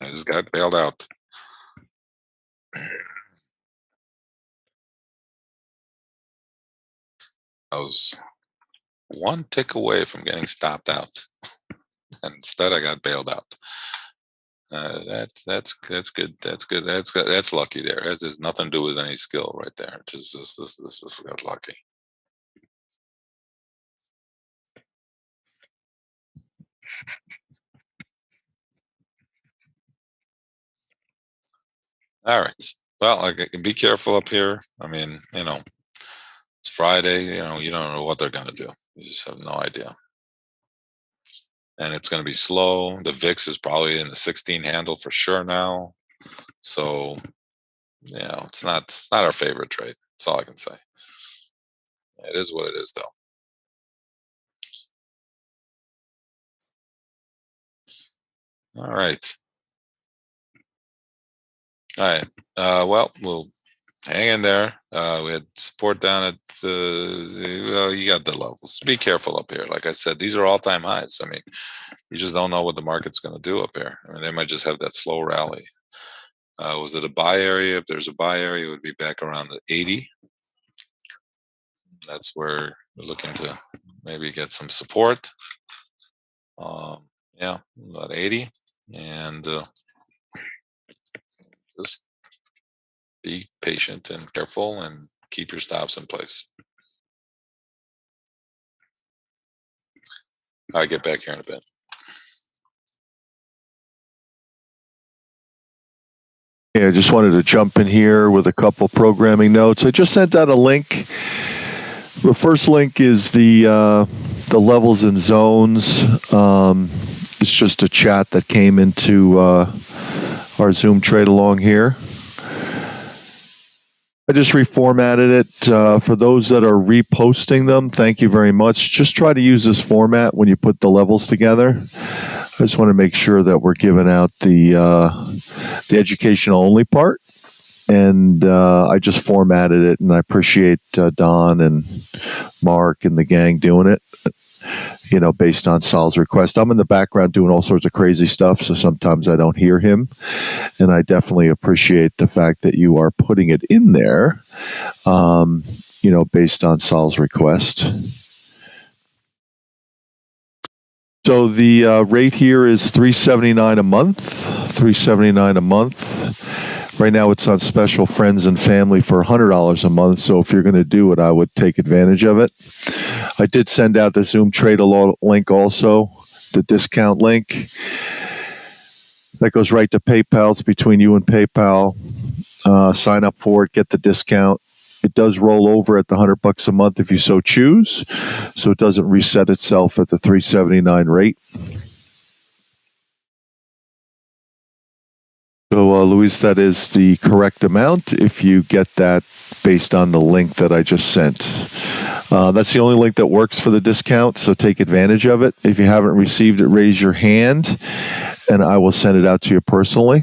I just got bailed out. I was one tick away from getting stopped out, and instead I got bailed out. That's good. That's good. That's lucky there. That has nothing to do with any skill right there. Just this got lucky. All right. Well, be careful up here. I mean, it's Friday. You don't know what they're gonna do. You just have no idea. And it's gonna be slow. The VIX is probably in the 16 handle for sure now. So, it's not our favorite trade. That's all I can say. It is what it is, though. All right. All right. Well, we'll hang in there. We had support down at well, you got the levels. Be careful up here. Like I said, these are all-time highs. I mean, you just don't know what the market's going to do up here. I mean, they might just have that slow rally. Was it a buy area? If there's a buy area, it would be back around the 80. That's where we're looking to maybe get some support. Yeah, about 80. And just be patient and careful and keep your stops in place. I'll get back here in a bit. Yeah, I just wanted to jump in here with a couple programming notes. I just sent out a link. The first link is the levels and zones. It's just a chat that came into our Zoom trade along here. I just reformatted it. For those that are reposting them, thank you very much. Just try to use this format when you put the levels together. I just want to make sure that we're giving out the educational only part. And I just formatted it, and I appreciate Don and Mark and the gang doing it, based on Sal's request. I'm in the background doing all sorts of crazy stuff, so sometimes I don't hear him. And I definitely appreciate the fact that you are putting it in there, based on Sal's request. So the rate here is $379 a month. $379 a month. Right now, it's on special friends and family for $100 a month. So if you're going to do it, I would take advantage of it. I did send out the Zoom Trade link also, the discount link. That goes right to PayPal. It's between you and PayPal. Sign up for it, get the discount. It does roll over at the $100 a month if you so choose, so it doesn't reset itself at the $379 rate. So, Luis, that is the correct amount if you get that based on the link that I just sent. That's the only link that works for the discount, so take advantage of it. If you haven't received it, raise your hand, and I will send it out to you personally.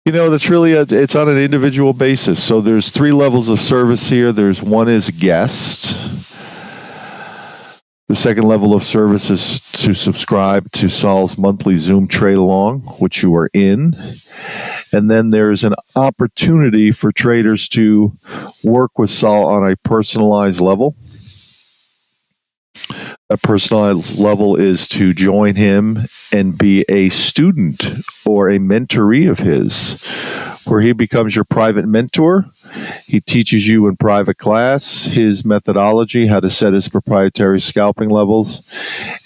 That's really it's on an individual basis. So there's 3 levels of service here. One is guest. The second level of service is to subscribe to Sal's monthly Zoom trade along, which you are in. And then there's an opportunity for traders to work with Sal on a personalized level. A personalized level is to join him and be a student or a mentoree of his, where he becomes your private mentor. He teaches you in private class his methodology, how to set his proprietary scalping levels,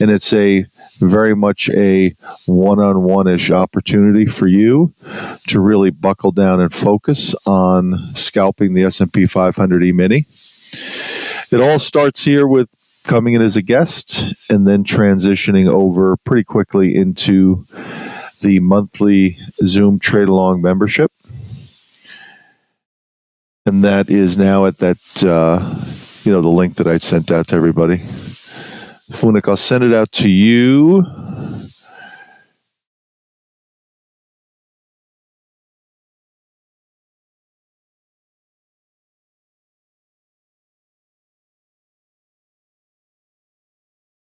and it's a very much a one-on-one-ish opportunity for you to really buckle down and focus on scalping the S&P 500 E-mini. It all starts here with coming in as a guest and then transitioning over pretty quickly into the monthly Zoom trade along membership. And that is now at that, the link that I sent out to everybody. Funik, I'll send it out to you.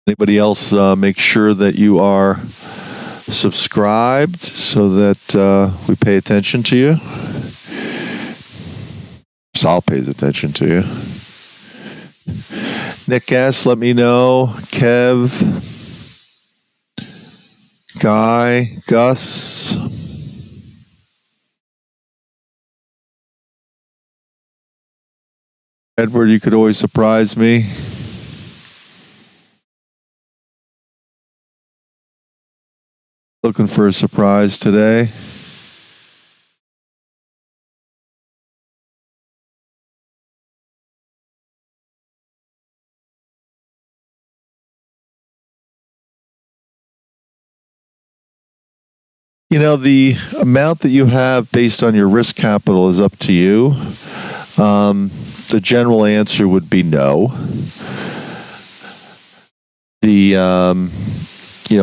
Anybody else, make sure that you are subscribed so that we pay attention to you. Sal pays attention to you. Nick S., let me know. Kev, Guy, Gus. Edward, you could always surprise me. Looking for a surprise today. The amount that you have based on your risk capital is up to you. The general answer would be no.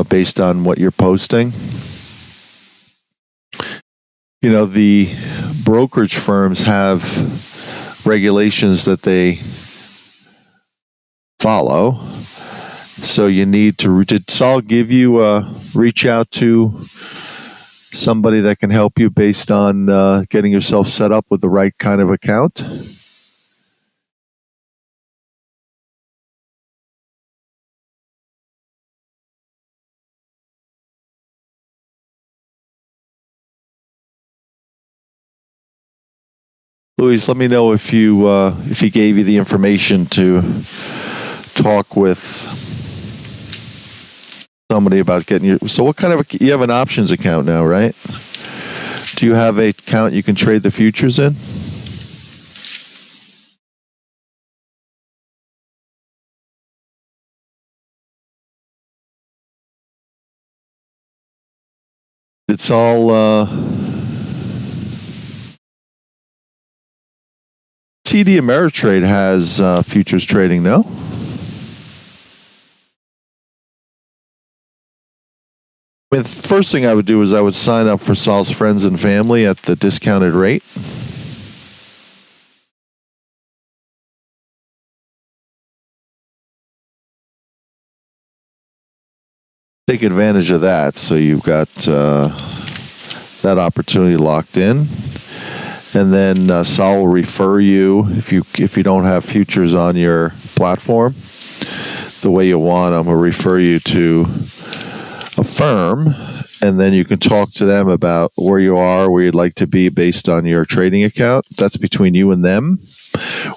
Based on what you're posting. The brokerage firms have regulations that they follow. So you need to, did Saul give you reach out to somebody that can help you based on getting yourself set up with the right kind of account? Louise, let me know if he gave you the information to talk with somebody about getting your. So what kind of you have an options account now, right? Do you have an account you can trade the futures in? It's all TD Ameritrade has futures trading, no? I mean, the first thing I would do is I would sign up for Saul's friends and family at the discounted rate. Take advantage of that, so you've got that opportunity locked in, and then Saul will refer you if you don't have futures on your platform the way you want them. He'll refer you to a firm, and then you can talk to them about where you are, where you'd like to be based on your trading account. That's between you and them.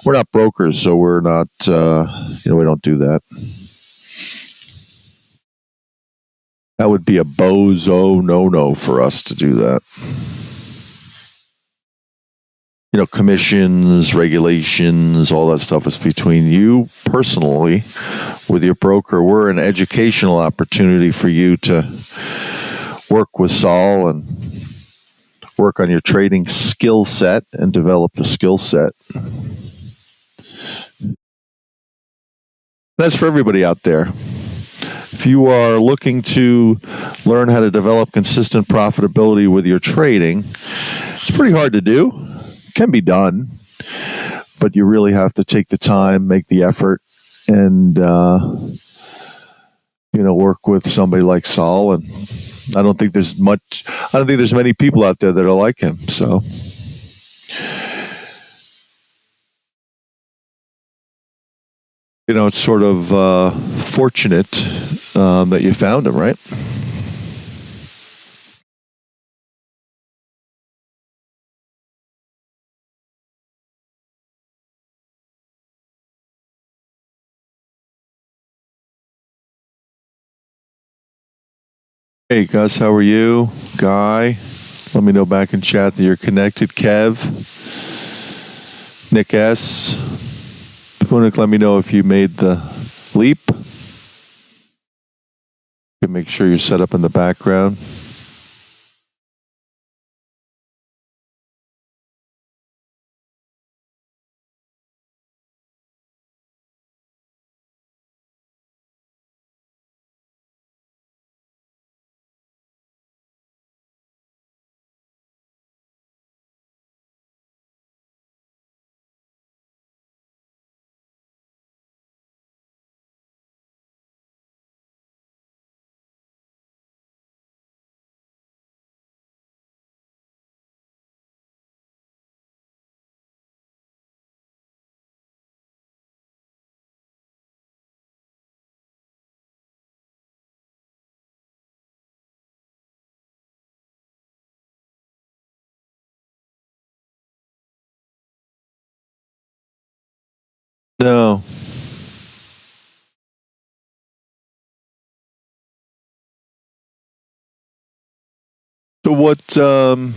We're not brokers, so we're not. We don't do that. That would be a bozo no for us to do that. Commissions, regulations, all that stuff is between you personally with your broker. We're an educational opportunity for you to work with Saul and work on your trading skill set and develop the skill set. That's for everybody out there. If you are looking to learn how to develop consistent profitability with your trading, it's pretty hard to do. It can be done, but you really have to take the time, make the effort, and work with somebody like Saul. And I don't think there's many people out there that are like him. So. It's sort of fortunate that you found him, right? Hey, Gus, how are you? Guy, let me know back in chat that you're connected. Kev, Nick S. Punik, let me know if you made the leap. You can make sure you're set up in the background. No. So what? So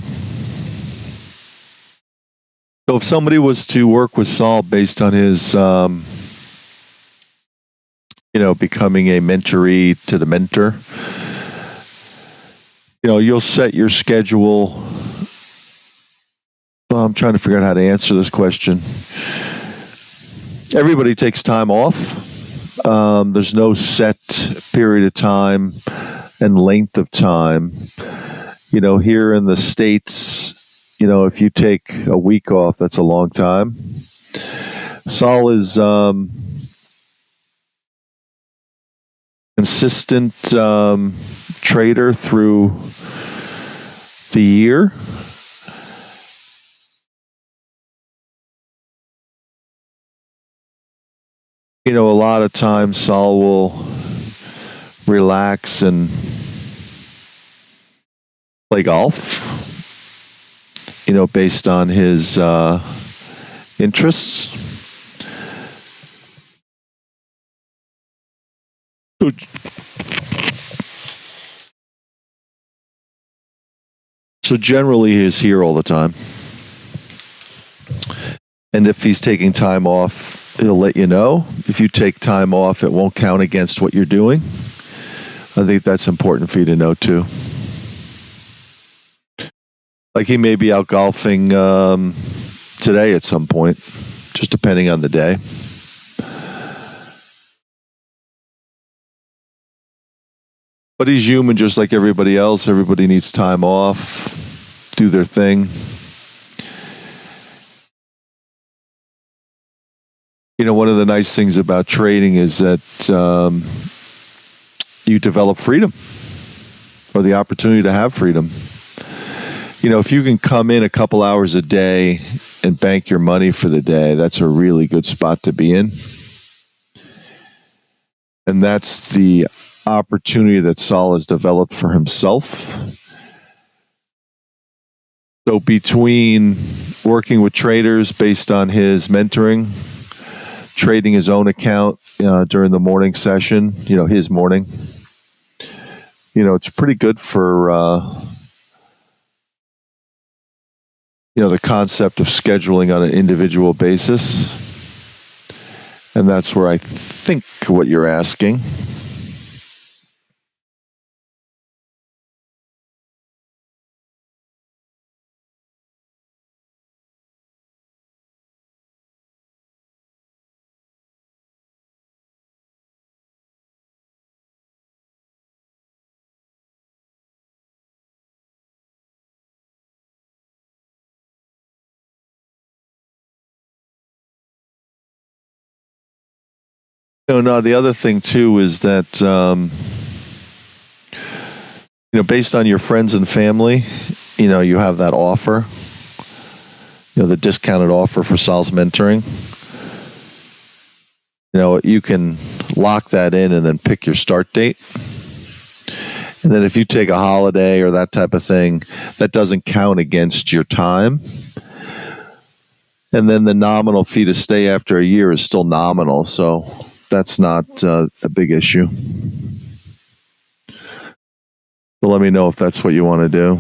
if somebody was to work with Saul based on his, becoming a mentoree to the mentor, you'll set your schedule. Well, I'm trying to figure out how to answer this question. Everybody takes time off. There's no set period of time and length of time. Here in the States, if you take a week off, that's a long time. Saul is consistent trader through the year. A lot of times Saul will relax and play golf, based on his interests. So generally he's here all the time. And if he's taking time off, he'll let you know. If you take time off, it won't count against what you're doing. I think that's important for you to know too. Like he may be out golfing today at some point, just depending on the day. But he's human just like everybody else. Everybody needs time off, do their thing. One of the nice things about trading is that you develop freedom or the opportunity to have freedom. If you can come in a couple hours a day and bank your money for the day, that's a really good spot to be in. And that's the opportunity that Saul has developed for himself. So between working with traders based on his mentoring, trading his own account during the morning session, his morning, it's pretty good for the concept of scheduling on an individual basis. And that's where I think what you're asking. No, the other thing too is that based on your friends and family, you have that offer, the discounted offer for Saul's mentoring. You can lock that in and then pick your start date. And then if you take a holiday or that type of thing, that doesn't count against your time. And then the nominal fee to stay after a year is still nominal, so that's not a big issue. So let me know if that's what you want to do.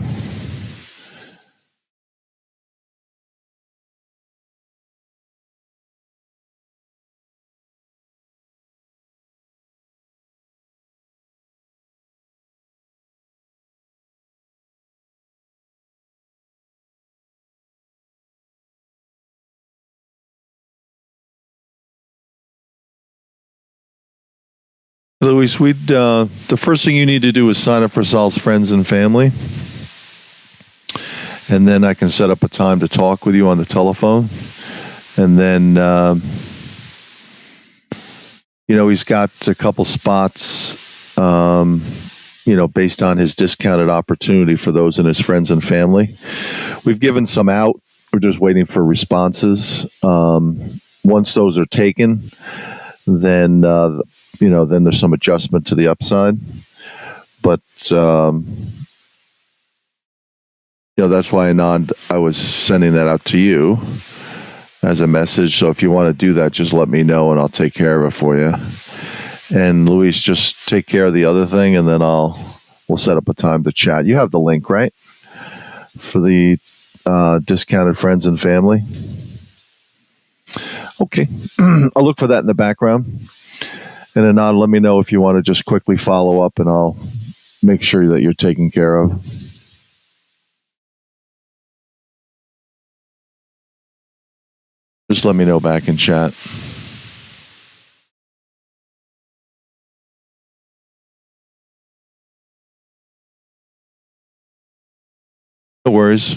Luis, the first thing you need to do is sign up for Sal's Friends and Family. And then I can set up a time to talk with you on the telephone. And then, he's got a couple spots, based on his discounted opportunity for those in his friends and family. We've given some out. We're just waiting for responses. Once those are taken, then then there's some adjustment to the upside. But that's why, Anand, I was sending that out to you as a message. So if you want to do that, just let me know and I'll take care of it for you. And Luis, just take care of the other thing, and then we'll set up a time to chat. You have the link, right, for the discounted friends and family? Okay. I'll look for that in the background. And Anand, let me know if you want to just quickly follow up, and I'll make sure that you're taken care of. Just let me know back in chat. No worries.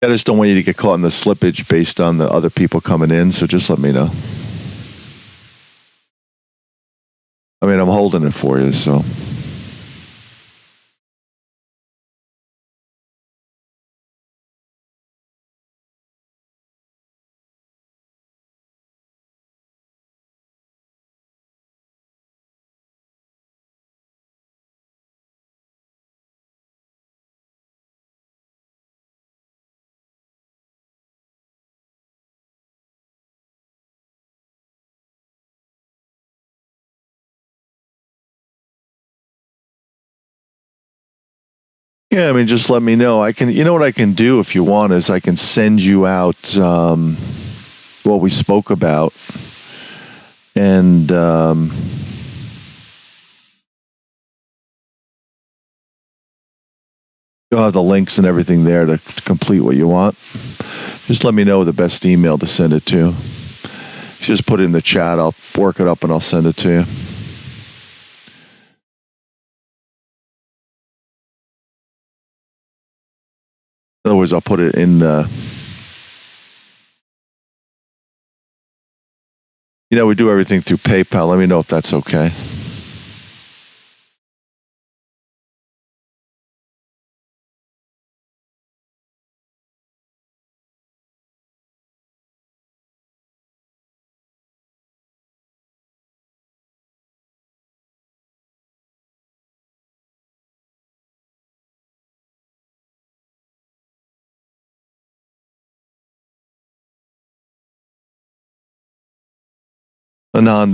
I just don't want you to get caught in the slippage based on the other people coming in, so just let me know. I mean, I'm holding it for you, so. Yeah, I mean, just let me know. You know what I can do if you want is I can send you out what we spoke about, and you'll have the links and everything there to complete what you want. Just let me know the best email to send it to. Just put it in the chat. I'll work it up and I'll send it to you. In other words, I'll put it in the. We do everything through PayPal. Let me know if that's okay. Anand,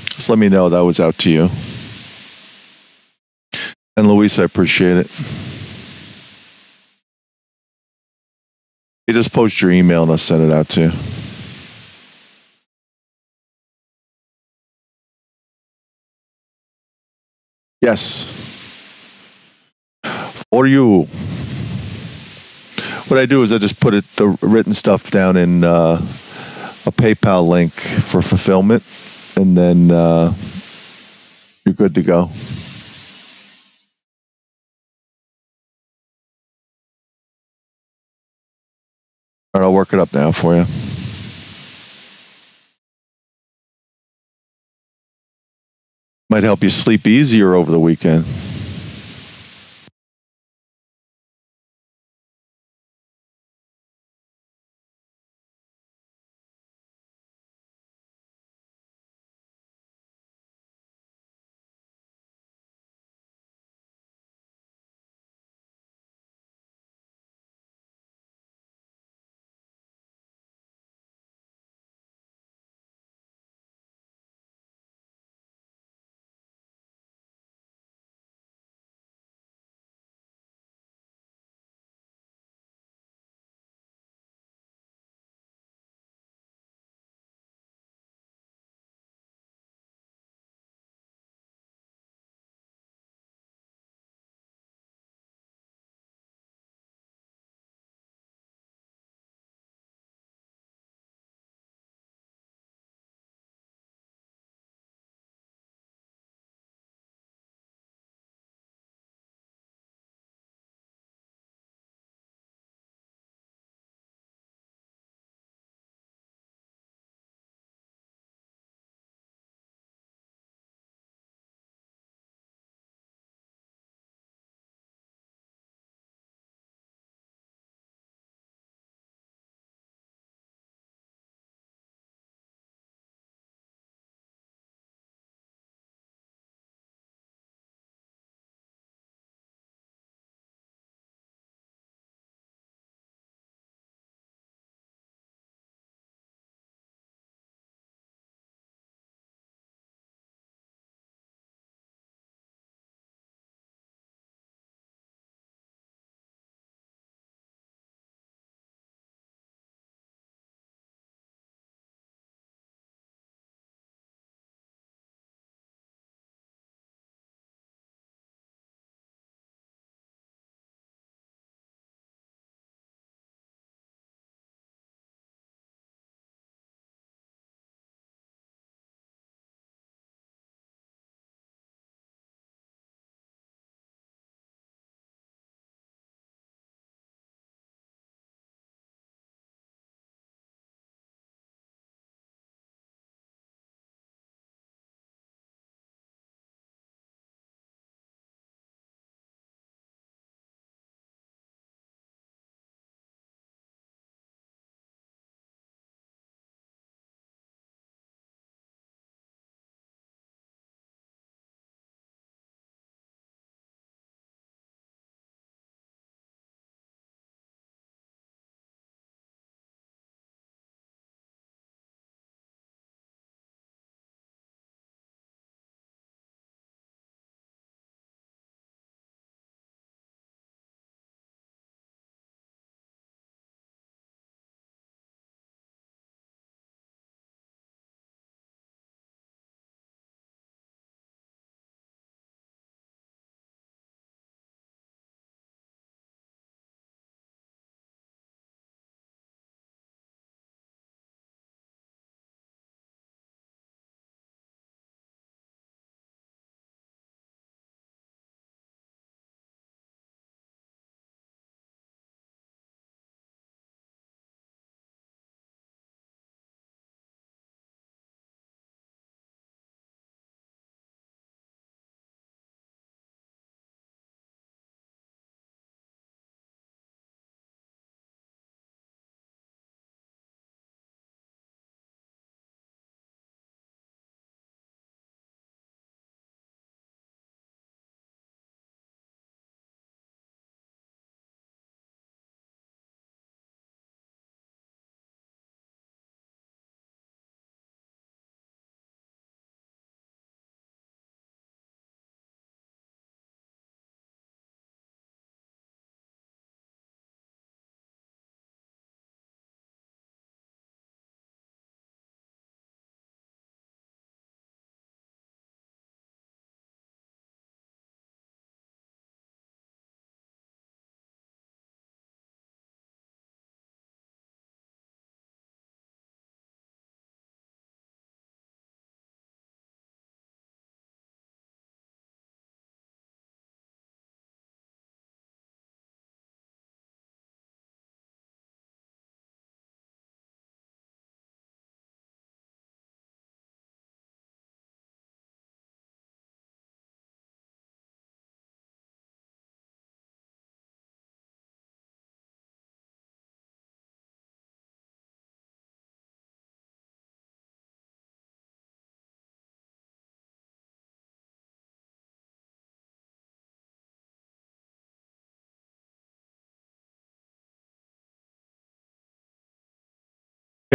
just let me know that was out to you. And Luis, I appreciate it. You just post your email and I'll send it out to you. Yes. For you. What I do is I just put the written stuff down in a PayPal link for fulfillment, and then you're good to go. All right, I'll work it up now for you. Might help you sleep easier over the weekend.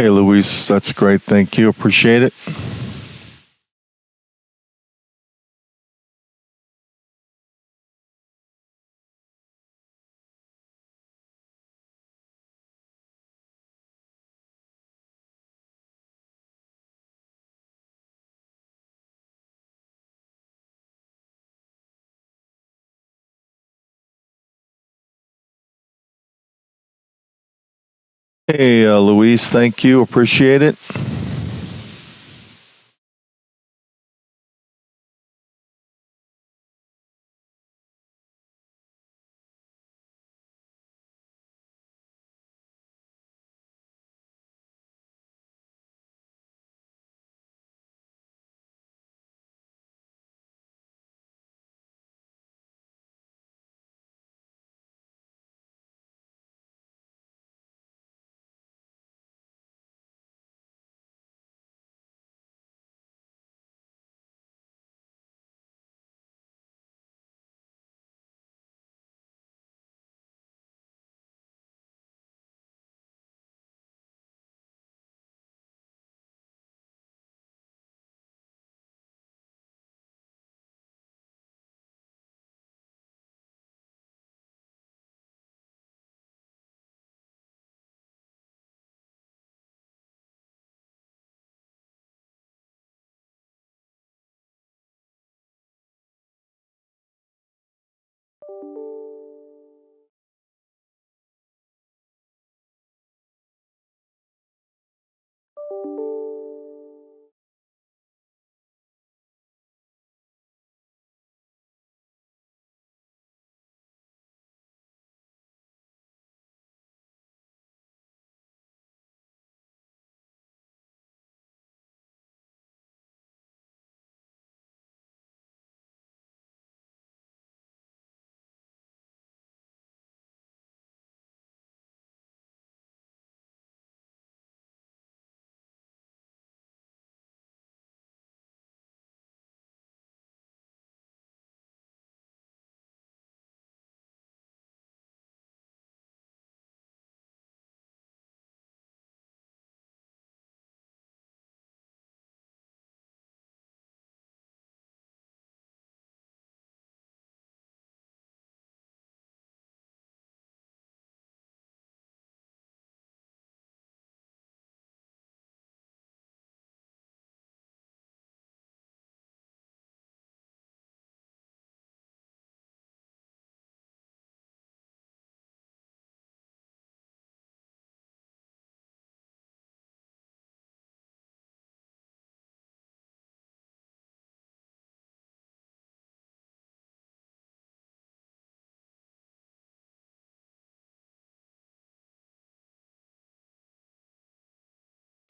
Hey, Luis, that's great. Thank you. Appreciate it. Hey, Luis, thank you. Appreciate it.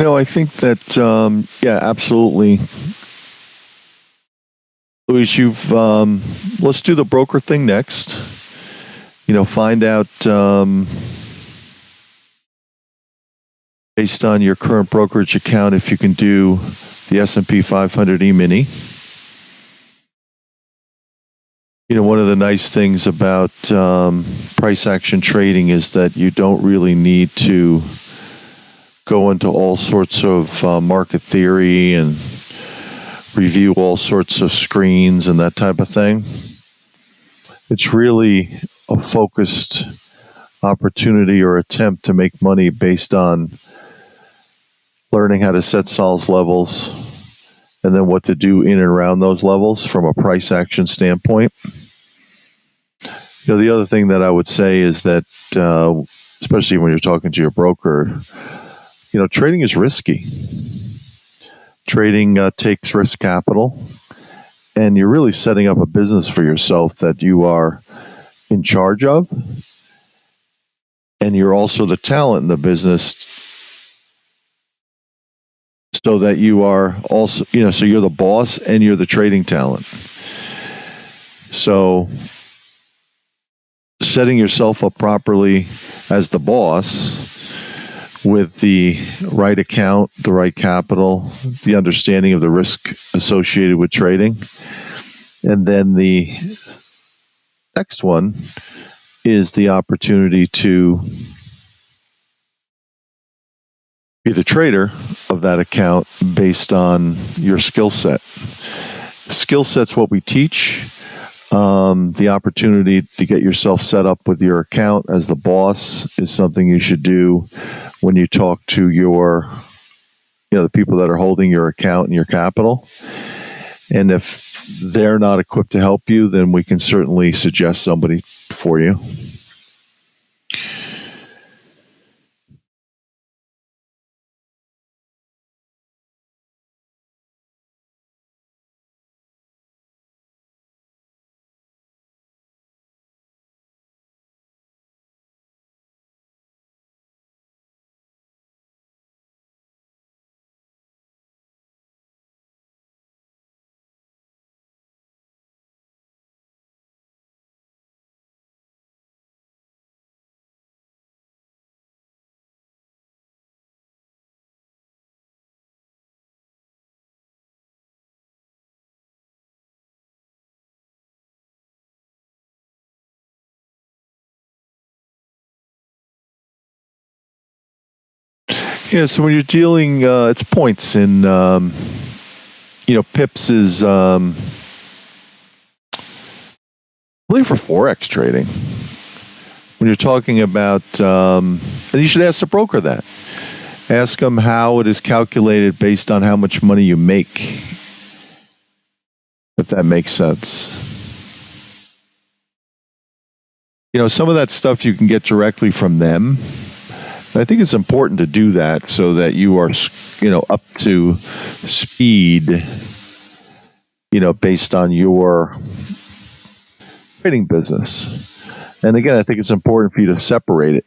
No, I think that, yeah, absolutely. Luis, let's do the broker thing next. Find out, based on your current brokerage account, if you can do the S&P 500 E-mini. One of the nice things about price action trading is that you don't really need to go into all sorts of market theory and review all sorts of screens and that type of thing. It's really a focused opportunity or attempt to make money based on learning how to set sols levels and then what to do in and around those levels from a price action standpoint. The other thing that I would say is that, especially when you're talking to your broker, trading is risky. Trading takes risk capital, and you're really setting up a business for yourself that you are in charge of, and you're also the talent in the business, so that you are also, so you're the boss and you're the trading talent. So setting yourself up properly as the boss with the right account, the right capital, the understanding of the risk associated with trading. And then the next one is the opportunity to be the trader of that account based on your skill set. Skill set's what we teach. The opportunity to get yourself set up with your account as the boss is something you should do when you talk to the people that are holding your account and your capital. And if they're not equipped to help you, then we can certainly suggest somebody for you. Yeah, so when you're dealing, it's points, and pips is really for forex trading. When you're talking about, and you should ask the broker that. Ask them how it is calculated based on how much money you make, if that makes sense. Some of that stuff you can get directly from them. I think it's important to do that so that you are, up to speed, based on your trading business. And again, I think it's important for you to separate it.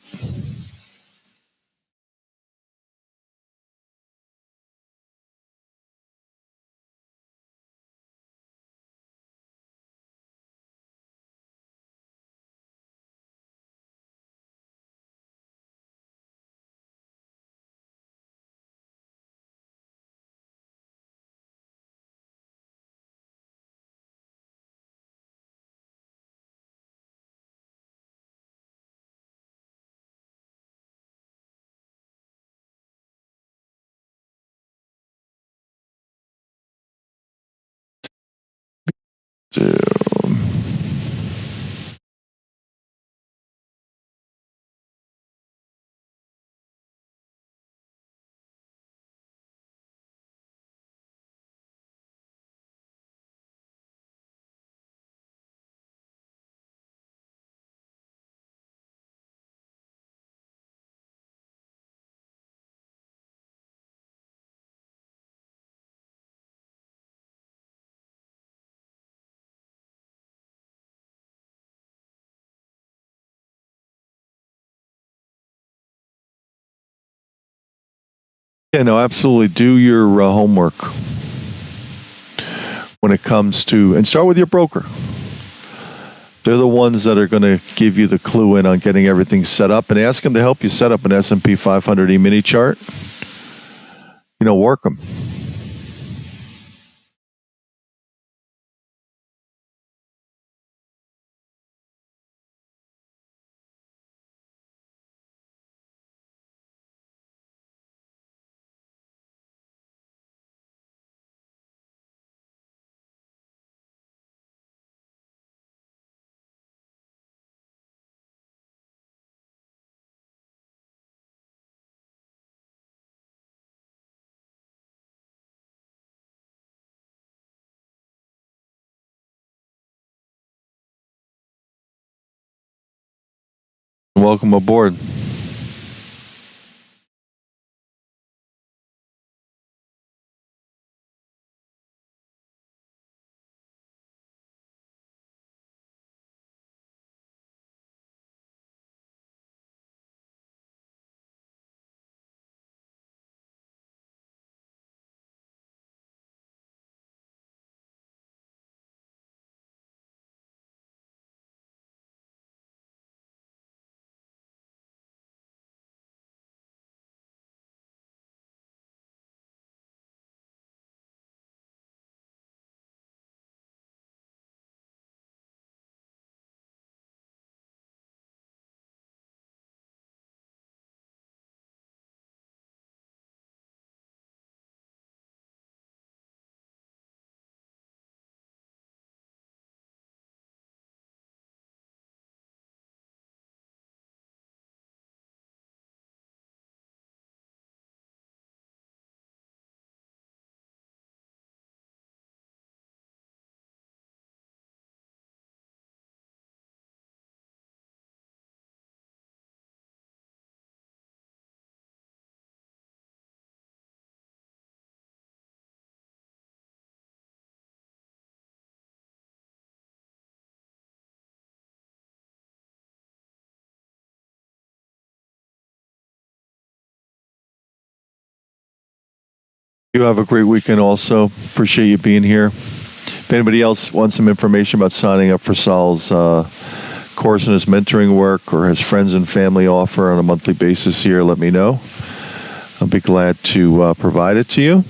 Yeah, no, absolutely. Do your homework when it comes to, and start with your broker. They're the ones that are going to give you the clue in on getting everything set up, and ask them to help you set up an S&P 500 E-mini chart. Work them. Welcome aboard. You have a great weekend also. Appreciate you being here. If anybody else wants some information about signing up for Sal's course and his mentoring work or his friends and family offer on a monthly basis here, let me know. I'll be glad to provide it to you.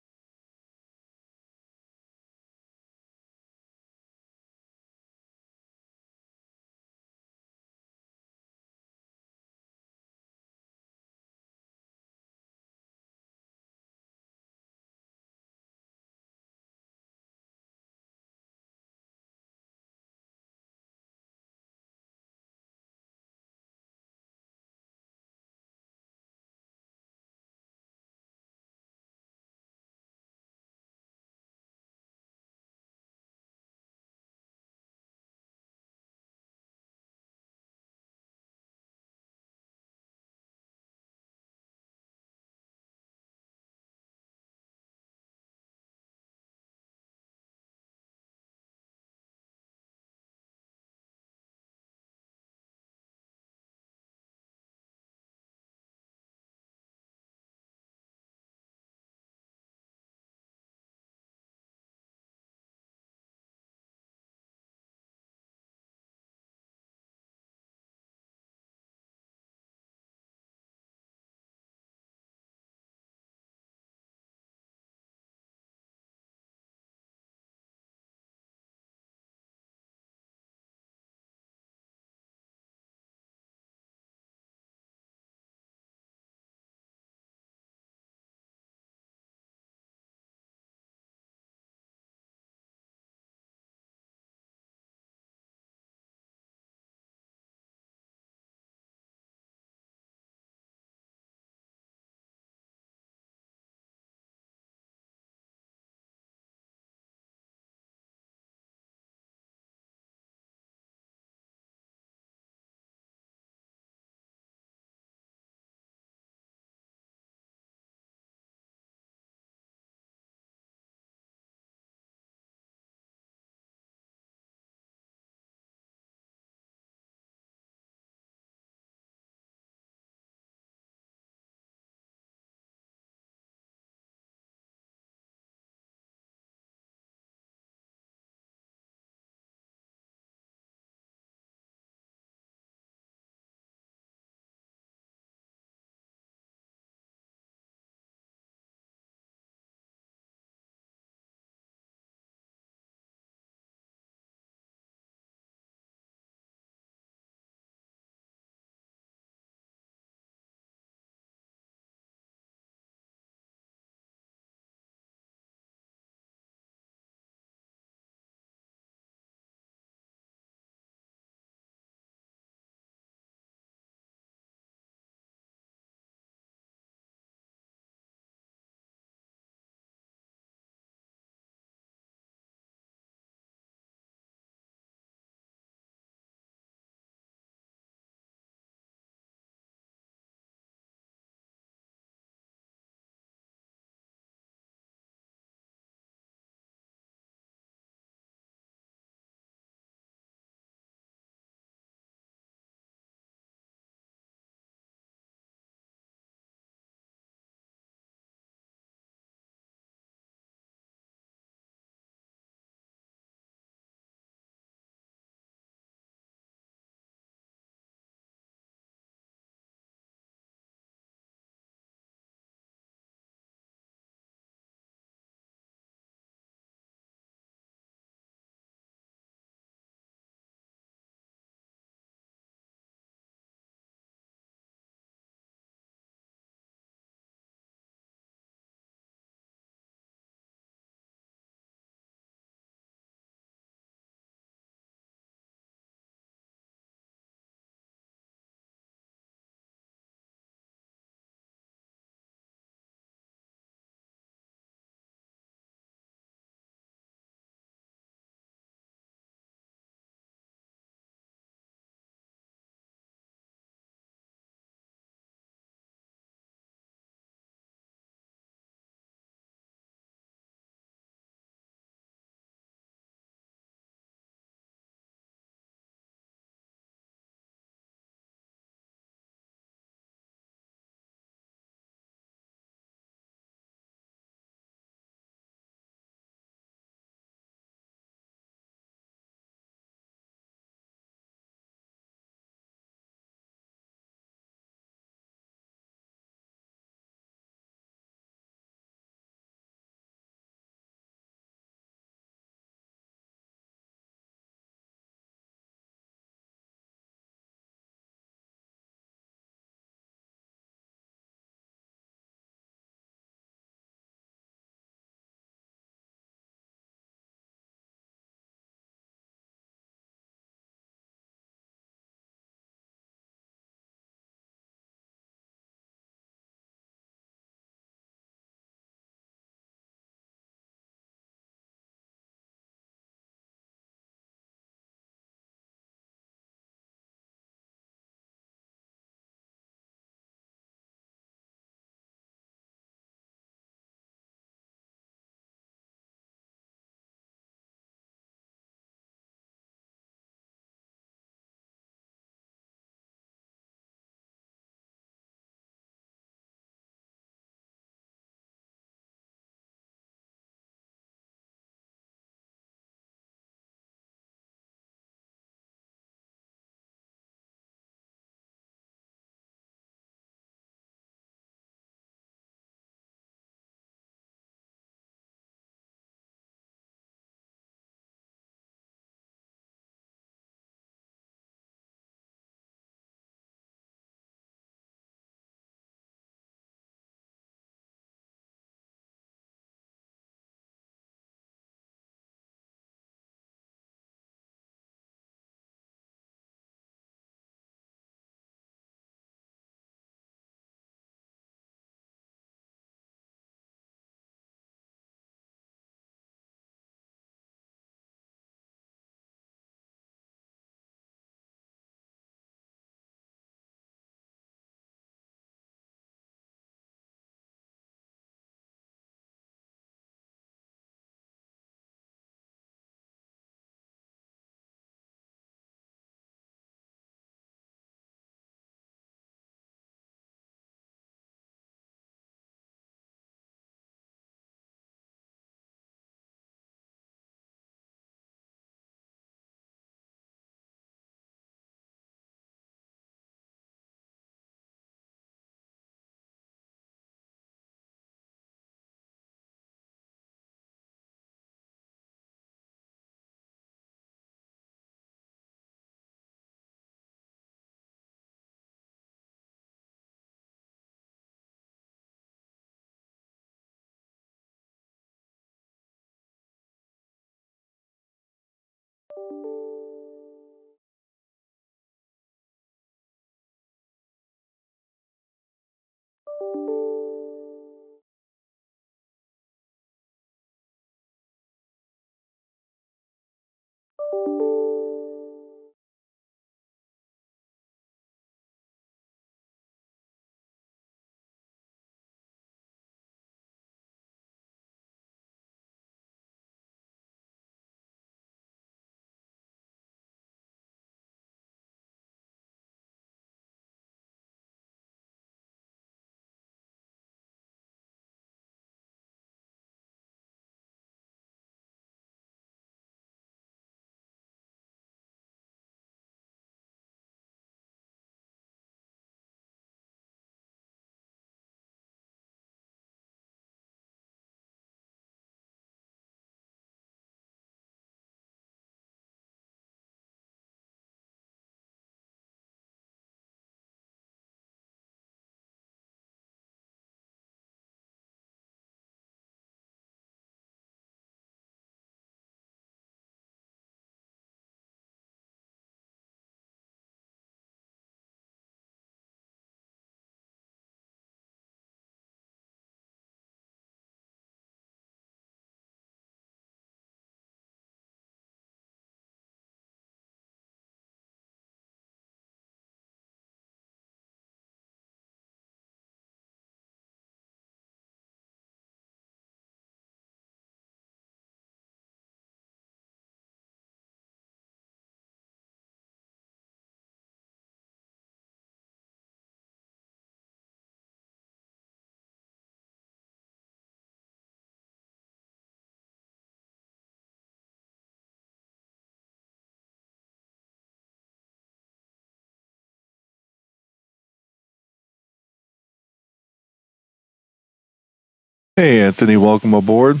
Hey, Anthony, welcome aboard.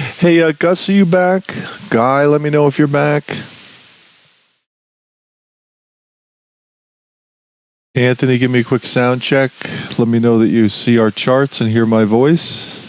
Hey, Gus, are you back? Guy, let me know if you're back. Anthony, give me a quick sound check. Let me know that you see our charts and hear my voice.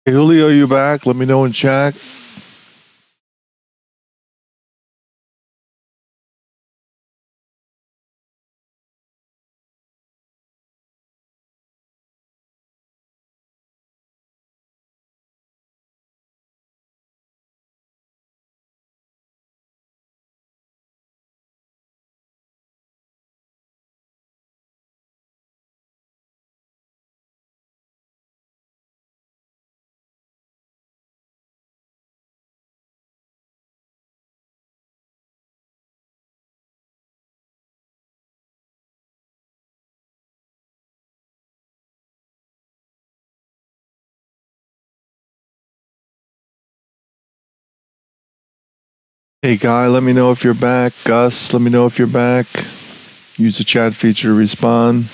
Hey, Julio, you back? Let me know in chat. Hey, Guy, let me know if you're back. Gus, let me know if you're back. Use the chat feature to respond.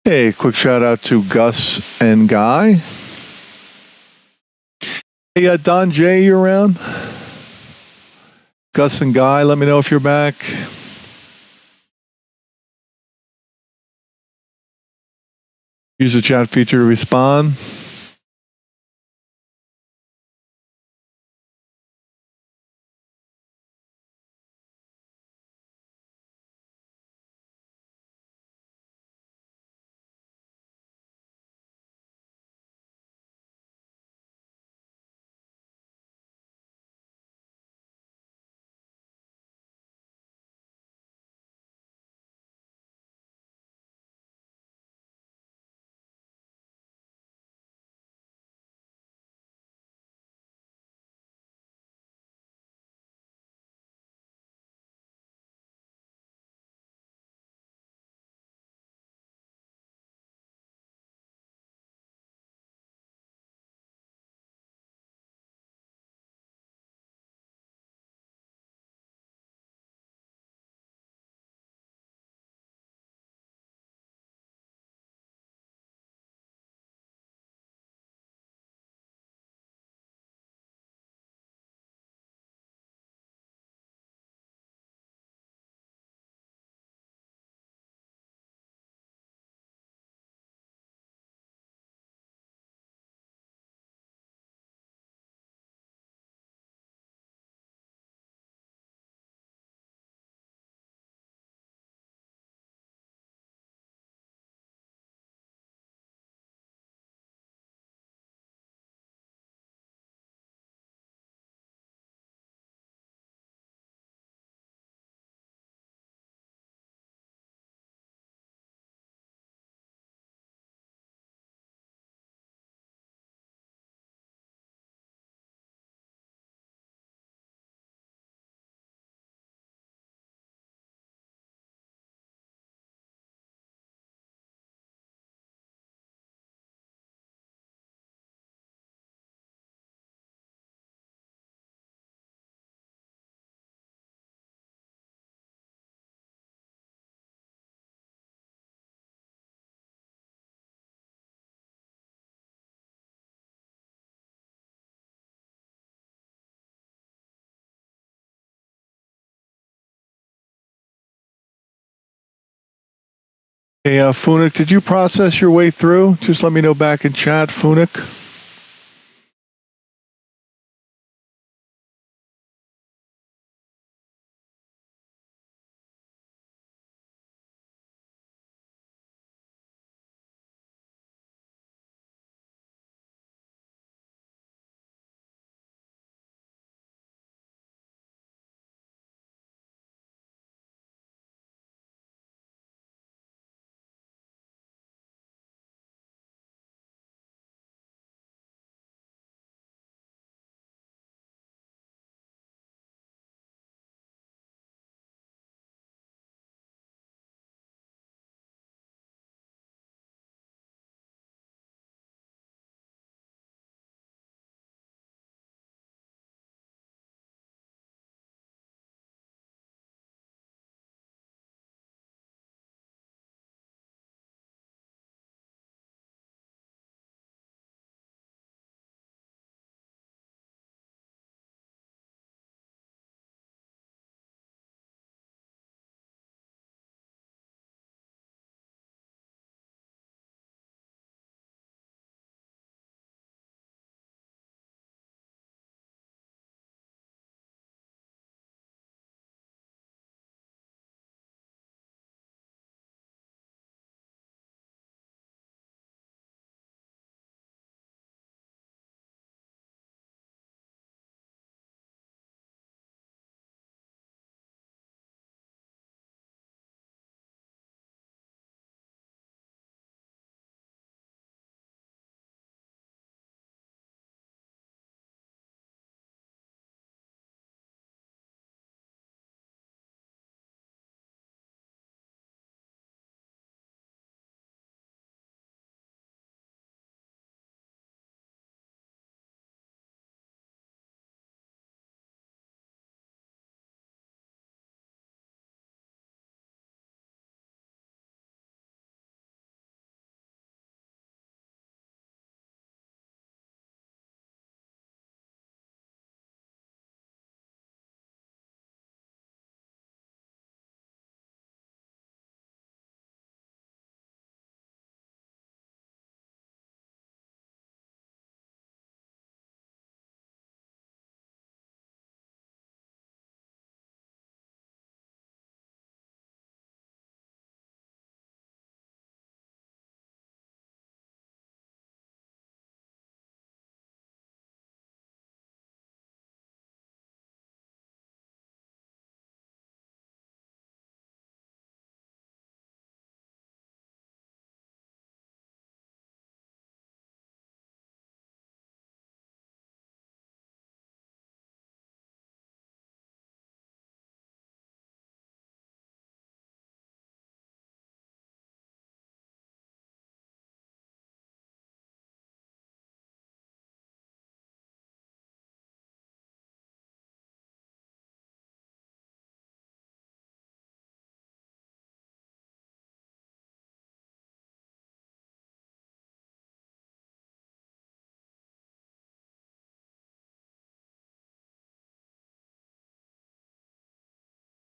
Hey, quick shout out to Gus and Guy. Hey, Don J, you around? Gus and Guy, let me know if you're back. Use the chat feature to respond. Hey, Funik, did you process your way through? Just let me know back in chat, Funik.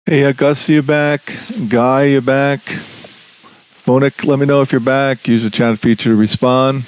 Hey, Gus, you back? Guy, you back? Phonic, let me know if you're back. Use the chat feature to respond.